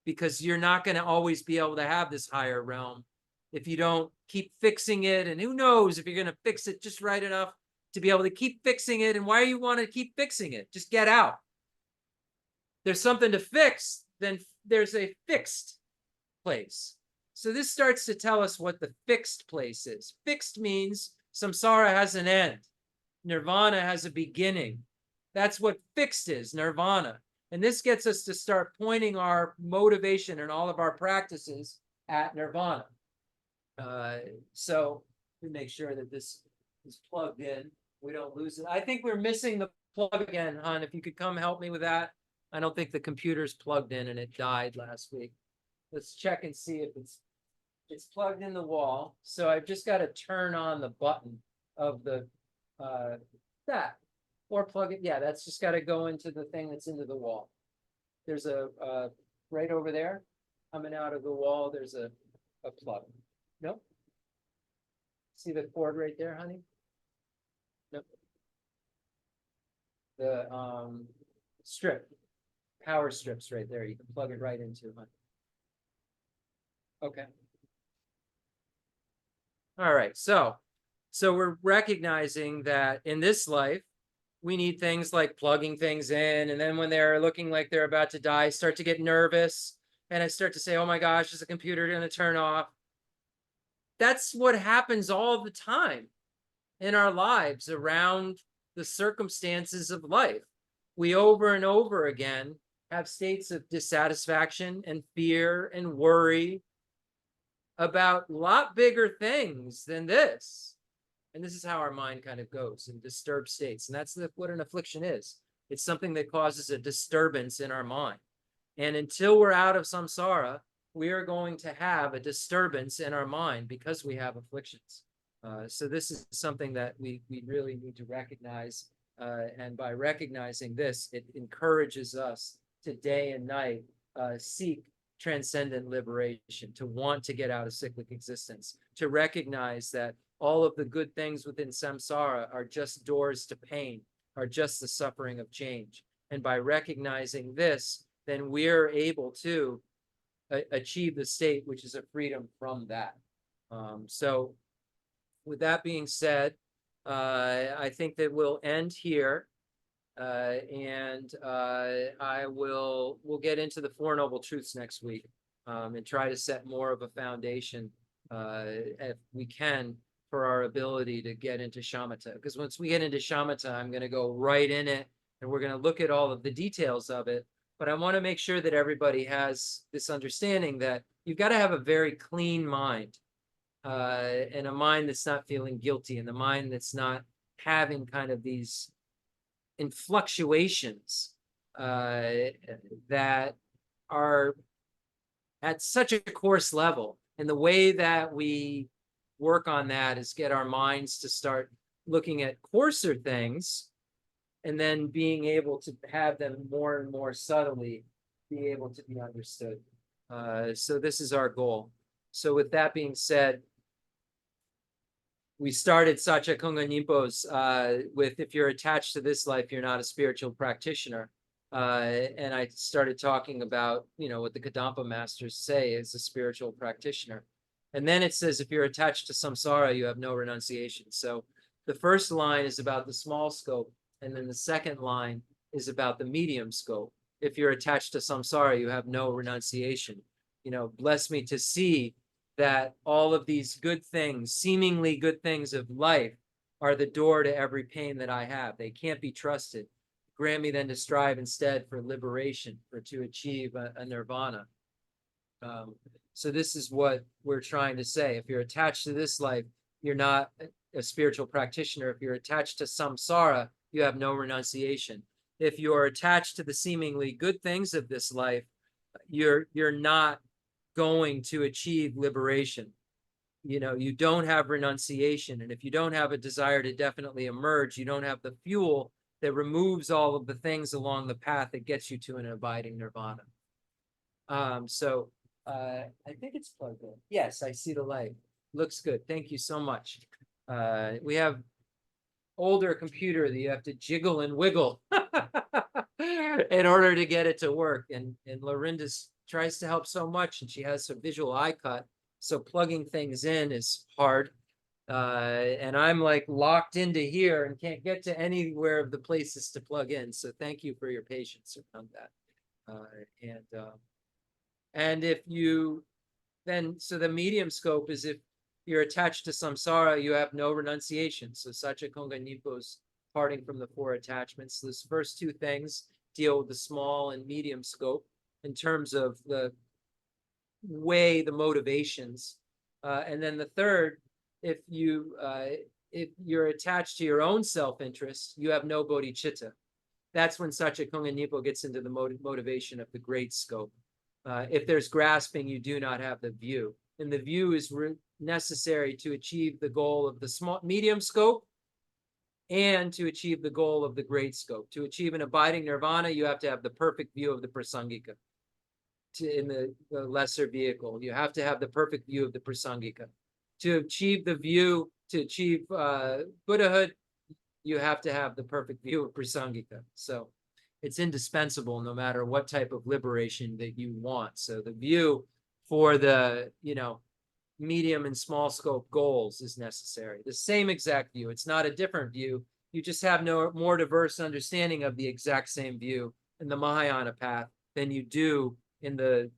because you're not going to always be able to have this higher realm if you don't keep fixing it. And who knows if you're going to fix it just right enough to be able to keep fixing it. And why do you want to keep fixing it? Just get out. There's something to fix, then there's a fixed place. So this starts to tell us what the fixed place is. Fixed means samsara has an end. Nirvana has a beginning. That's what fixed is, nirvana. And this gets us to start pointing our motivation and all of our practices at nirvana. So we make sure that this is plugged in. We don't lose it. I think we're missing the plug again, hon. If you could come help me with that. I don't think the computer's plugged in and it died last week. Let's check and see if it's plugged in the wall. So I've just got to turn on the button of the that, or plug it. Yeah, that's just got to go into the thing that's into the wall. There's a right over there. coming out of the wall, there's a plug. Nope. See the cord right there, honey? Nope. The strip, power strips right there. You can plug it right into, honey. Okay. All right. So we're recognizing that in this life, we need things like plugging things in. And then when they're looking like they're about to die, start to get nervous. And I start to say, oh my gosh, is the computer going to turn off? That's what happens all the time in our lives around the circumstances of life. We over and over again have states of dissatisfaction and fear and worry about a lot bigger things than this. And this is how our mind kind of goes in disturbed states. And that's what an affliction is. It's something that causes a disturbance in our mind. And until we're out of samsara, we are going to have a disturbance in our mind because we have afflictions. So this is something that we really need to recognize. And by recognizing this, it encourages us to day and night seek transcendent liberation, to want to get out of cyclic existence, to recognize that all of the good things within samsara are just doors to pain, are just the suffering of change. And by recognizing this, then we're able to achieve the state, which is a freedom from that. So with that being said, I think that we'll end here. We'll get into the Four Noble Truths next week and try to set more of a foundation if we can for our ability to get into shamatha. Because once we get into shamatha, I'm going to go right in it and we're going to look at all of the details of it. But I want to make sure that everybody has this understanding that you've got to have a very clean mind and a mind that's not feeling guilty and the mind that's not having kind of these in fluctuations that are at such a coarse level. And the way that we work on that is get our minds to start looking at coarser things and then being able to have them more and more subtly be able to be understood. So this is our goal. So with that being said, we started Sacha Kunga Nimpo's with, if you're attached to this life, you're not a spiritual practitioner. And I started talking about, what the Kadampa masters say is a spiritual practitioner. And then it says, if you're attached to samsara, you have no renunciation. So the first line is about the small scope. And then the second line is about the medium scope. If you're attached to samsara, you have no renunciation. Bless me to see that all of these good things, seemingly good things of life, are the door to every pain that I have. They can't be trusted. Grant me then to strive instead for liberation, for to achieve a nirvana. So this is what we're trying to say. If you're attached to this life, you're not a spiritual practitioner. If you're attached to samsara, you have no renunciation. If you're attached to the seemingly good things of this life, you're not going to achieve liberation. You don't have renunciation. And if you don't have a desire to definitely emerge, you don't have the fuel that removes all of the things along the path that gets you to an abiding nirvana. I think it's plugged in. Yes, I see the light. Looks good. Thank you so much. We have older computer that you have to jiggle and wiggle in order to get it to work. And Lorinda's tries to help so much, and she has a visual eye cut, so plugging things in is hard. And I'm like locked into here and can't get to anywhere of the places to plug in. So thank you for your patience around that. And if you then, so the medium scope is if you're attached to samsara, you have no renunciation. So Sacha Kunga Nimpo's parting from the four attachments. Those first two things deal with the small and medium scope in terms of the way, the motivations. And then the third, if you're attached to your own self-interest, you have no bodhicitta. That's when Sacha Kunga Nimpo gets into the motivation of the great scope. If there's grasping, you do not have the view. And the view is necessary to achieve the goal of the medium scope and to achieve the goal of the great scope. To achieve an abiding nirvana, you have to have the perfect view of the prasangika. in the lesser vehicle. You have to have the perfect view of the Prasangika. To achieve the view, to achieve Buddhahood, you have to have the perfect view of Prasangika. So it's indispensable no matter what type of liberation that you want. So the view for the, medium and small scope goals is necessary. The same exact view. It's not a different view. You just have no more diverse understanding of the exact same view in the Mahayana path than you do in the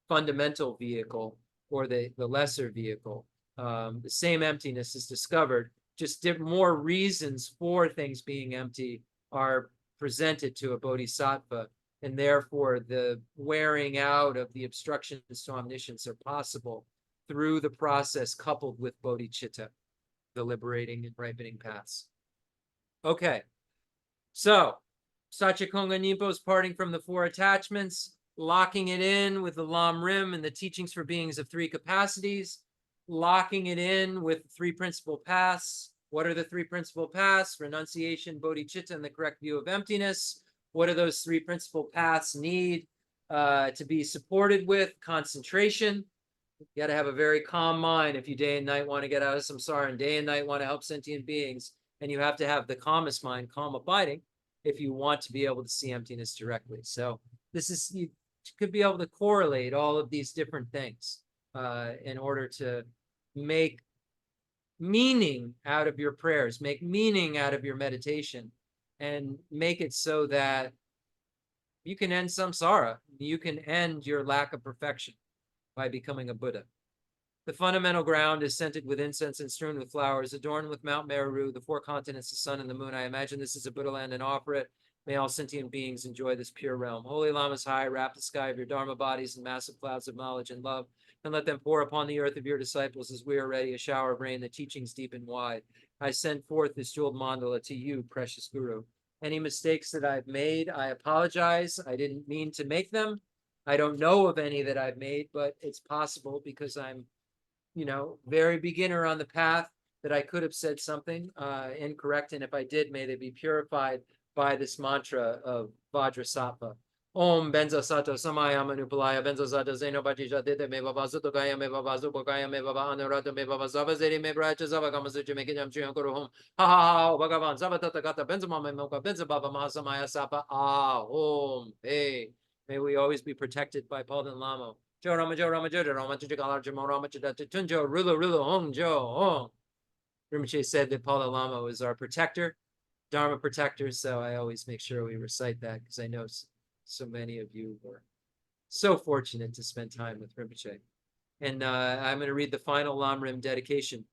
fundamental vehicle or the lesser vehicle. The same emptiness is discovered, just more reasons for things being empty are presented to a bodhisattva, and therefore the wearing out of the obstructions to omniscience are possible through the process coupled with bodhicitta, the liberating and ripening paths. Okay, so Satyakonga Nimpo's parting from the four attachments, locking it in with the Lam Rim and the teachings for beings of three capacities, locking it in with three principal paths. What are the three principal paths? Renunciation, bodhicitta, and the correct view of emptiness. What do those three principal paths need to be supported with? Concentration. You got to have a very calm mind if you day and night want to get out of samsara and day and night want to help sentient beings. And you have to have the calmest mind, calm abiding, if you want to be able to see emptiness directly. So this is, you could be able to correlate all of these different things in order to make meaning out of your prayers, make meaning out of your meditation, and make it so that you can end samsara. You can end your lack of perfection by becoming a Buddha. The fundamental ground is scented with incense and strewn with flowers, adorned with Mount Meru, the four continents, the sun, and the moon. I imagine this is a Buddha land and offer it. May all sentient beings enjoy this pure realm. Holy Lamas high, wrap the sky of your Dharma bodies in massive clouds of knowledge and love, and let them pour upon the earth of your disciples as we are ready, a shower of rain, the teachings deep and wide. I send forth this jeweled mandala to you, precious Guru. Any mistakes that I've made, I apologize. I didn't mean to make them. I don't know of any that I've made, but it's possible because I'm, very beginner on the path, that I could have said something incorrect. And if I did, may they be purified by this mantra of Vajrasattva. Om Benza Sato Samaya Manupalaya Benza Sato Zeno Bajija Dite Me Baba Suto Gaya Me Baba Zupo Gaya Me Baba Anurata Me Baba Zava Zeri Me Bracha Zava Gamasuchi Mekinam Chian Guru Home. Ha ha ha Bhagavan Zava Tata Gata Benza Mama Moka Benza Baba Mahasamaya Sapa Ah Om Hey. May we always be protected by Paul and Lamo. Jo Rama Joda Rama Chijakalar Jamo Rama Chidata Tunjo Rulu Hong Jo Hong. Rinpoche said that Paul Lamo is our protector, Dharma protector, so I always make sure we recite that because I know so many of you were so fortunate to spend time with Rinpoche. And I'm going to read the final Lam Rim dedication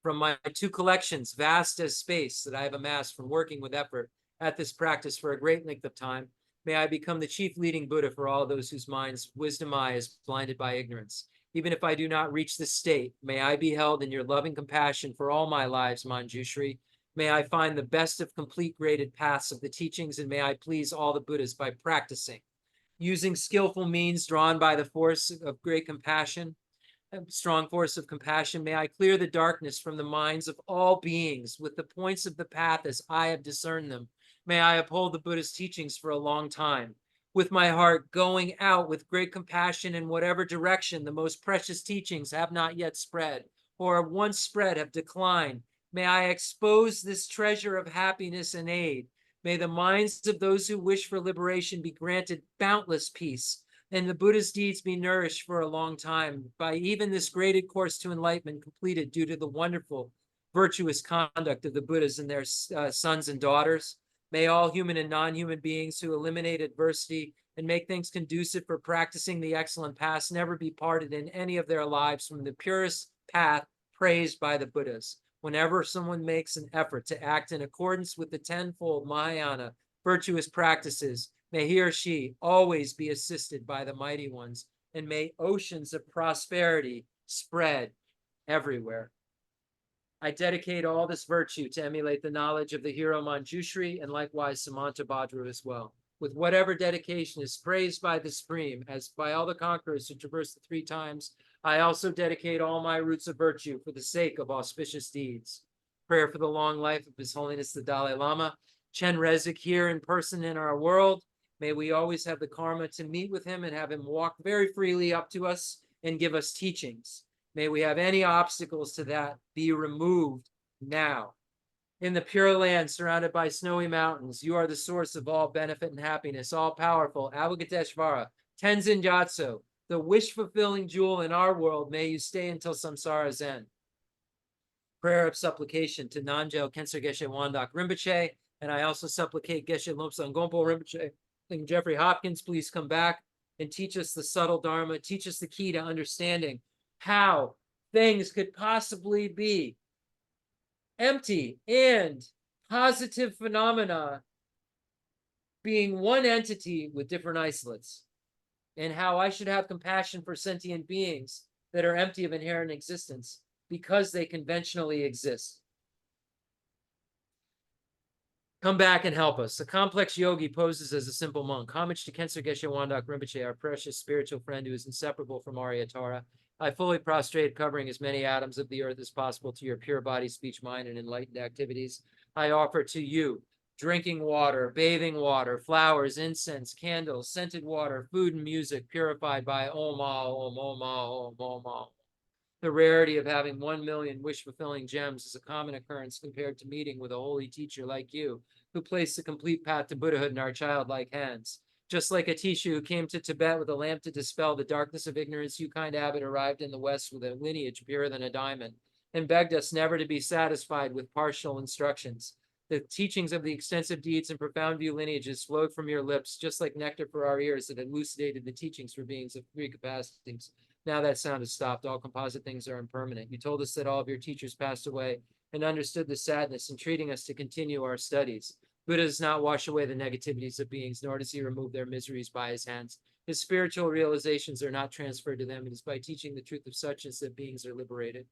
from my two collections, vast as space, that I have amassed from working with effort at this practice for a great length of time. May I become the chief leading Buddha for all those whose minds' wisdom eye is blinded by ignorance. Even if I do not reach this state, may I be held in your loving compassion for all my lives, Manjushri. May I find the best of complete graded paths of the teachings, and may I please all the Buddhas by practicing, using skillful means drawn by the force of great compassion, strong force of compassion. May I clear the darkness from the minds of all beings with the points of the path as I have discerned them. May I uphold the Buddha's teachings for a long time, with my heart going out with great compassion in whatever direction the most precious teachings have not yet spread, or once spread have declined. May I expose this treasure of happiness and aid. May the minds of those who wish for liberation be granted boundless peace, and the Buddha's deeds be nourished for a long time by even this graded course to enlightenment completed due to the wonderful, virtuous conduct of the Buddhas and their sons and daughters. May all human and non-human beings who eliminate adversity and make things conducive for practicing the excellent paths never be parted in any of their lives from the purest path praised by the Buddhas. Whenever someone makes an effort to act in accordance with the tenfold Mahayana virtuous practices, may he or she always be assisted by the mighty ones, and may oceans of prosperity spread everywhere. I dedicate all this virtue to emulate the knowledge of the hero Manjushri and likewise Samantabhadra as well. With whatever dedication is praised by the Supreme, as by all the conquerors who traverse the three times, I also dedicate all my roots of virtue for the sake of auspicious deeds. Prayer for the long life of His Holiness the Dalai Lama, Chen Rezik here in person in our world. May we always have the karma to meet with him and have him walk very freely up to us and give us teachings. May we have any obstacles to that be removed now. In the Pure Land, surrounded by snowy mountains, you are the source of all benefit and happiness, all powerful, Avalokiteshvara, Tenzin Gyatso, the wish-fulfilling jewel in our world. May you stay until samsara's end. Prayer of supplication to Nanjel Kensar Geshe Wandak Rinpoche, and I also supplicate Geshe Lomsang Gompo Rinpoche and Jeffrey Hopkins, please come back and teach us the subtle Dharma, teach us the key to understanding how things could possibly be empty and positive phenomena being one entity with different isolates, and how I should have compassion for sentient beings that are empty of inherent existence because they conventionally exist. Come back and help us. A complex yogi poses as a simple monk. Homage to Kensar Geshe Wandak Rinpoche, our precious spiritual friend who is inseparable from Aryatara. I fully prostrate, covering as many atoms of the earth as possible to your pure body, speech, mind, and enlightened activities. I offer to you drinking water, bathing water, flowers, incense, candles, scented water, food and music purified by Om, Om, Om, Om, Om, Om. The rarity of having 1 million wish-fulfilling gems is a common occurrence compared to meeting with a holy teacher like you, who placed the complete path to Buddhahood in our childlike hands. Just like Atisha, who came to Tibet with a lamp to dispel the darkness of ignorance, you, kind abbot, arrived in the West with a lineage purer than a diamond, and begged us never to be satisfied with partial instructions. The teachings of the extensive deeds and profound view lineages flowed from your lips, just like nectar for our ears that elucidated the teachings for beings of three capacities. Now that sound has stopped. All composite things are impermanent. You told us that all of your teachers passed away and understood the sadness in treating us to continue our studies. Buddha does not wash away the negativities of beings, nor does he remove their miseries by his hands. His spiritual realizations are not transferred to them. It is by teaching the truth of suchness that beings are liberated.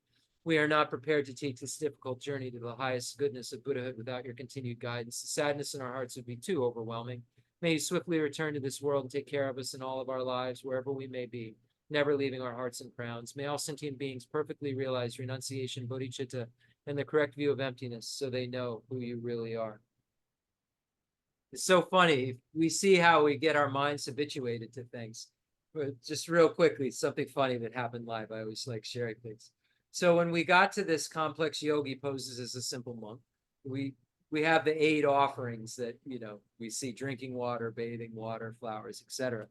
We are not prepared to take this difficult journey to the highest goodness of Buddhahood without your continued guidance. The sadness in our hearts would be too overwhelming. May you swiftly return to this world and take care of us in all of our lives, wherever we may be, never leaving our hearts and crowns. May all sentient beings perfectly realize renunciation, bodhicitta, and the correct view of emptiness, so they know who you really are. It's so funny. We see how we get our minds habituated to things. But just real quickly, something funny that happened live. I always like sharing things. So when we got to this complex yogi poses as a simple monk, we have the 8 offerings that, we see: drinking water, bathing water, flowers, etc.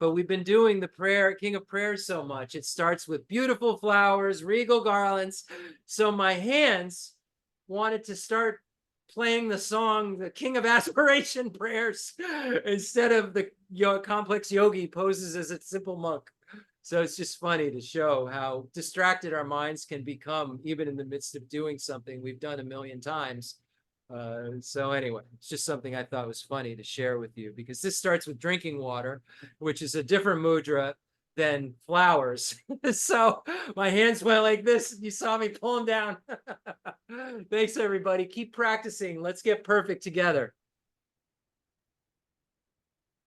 But we've been doing the prayer, King of Prayers, so much. It starts with beautiful flowers, regal garlands. So my hands wanted to start playing the song, the King of Aspiration Prayers, instead of the complex yogi poses as a simple monk. So it's just funny to show how distracted our minds can become, even in the midst of doing something we've done a million times. So anyway, it's just something I thought was funny to share with you, because this starts with drinking water, which is a different mudra than flowers. So my hands went like this. You saw me pull them down. Thanks, everybody. Keep practicing. Let's get perfect together.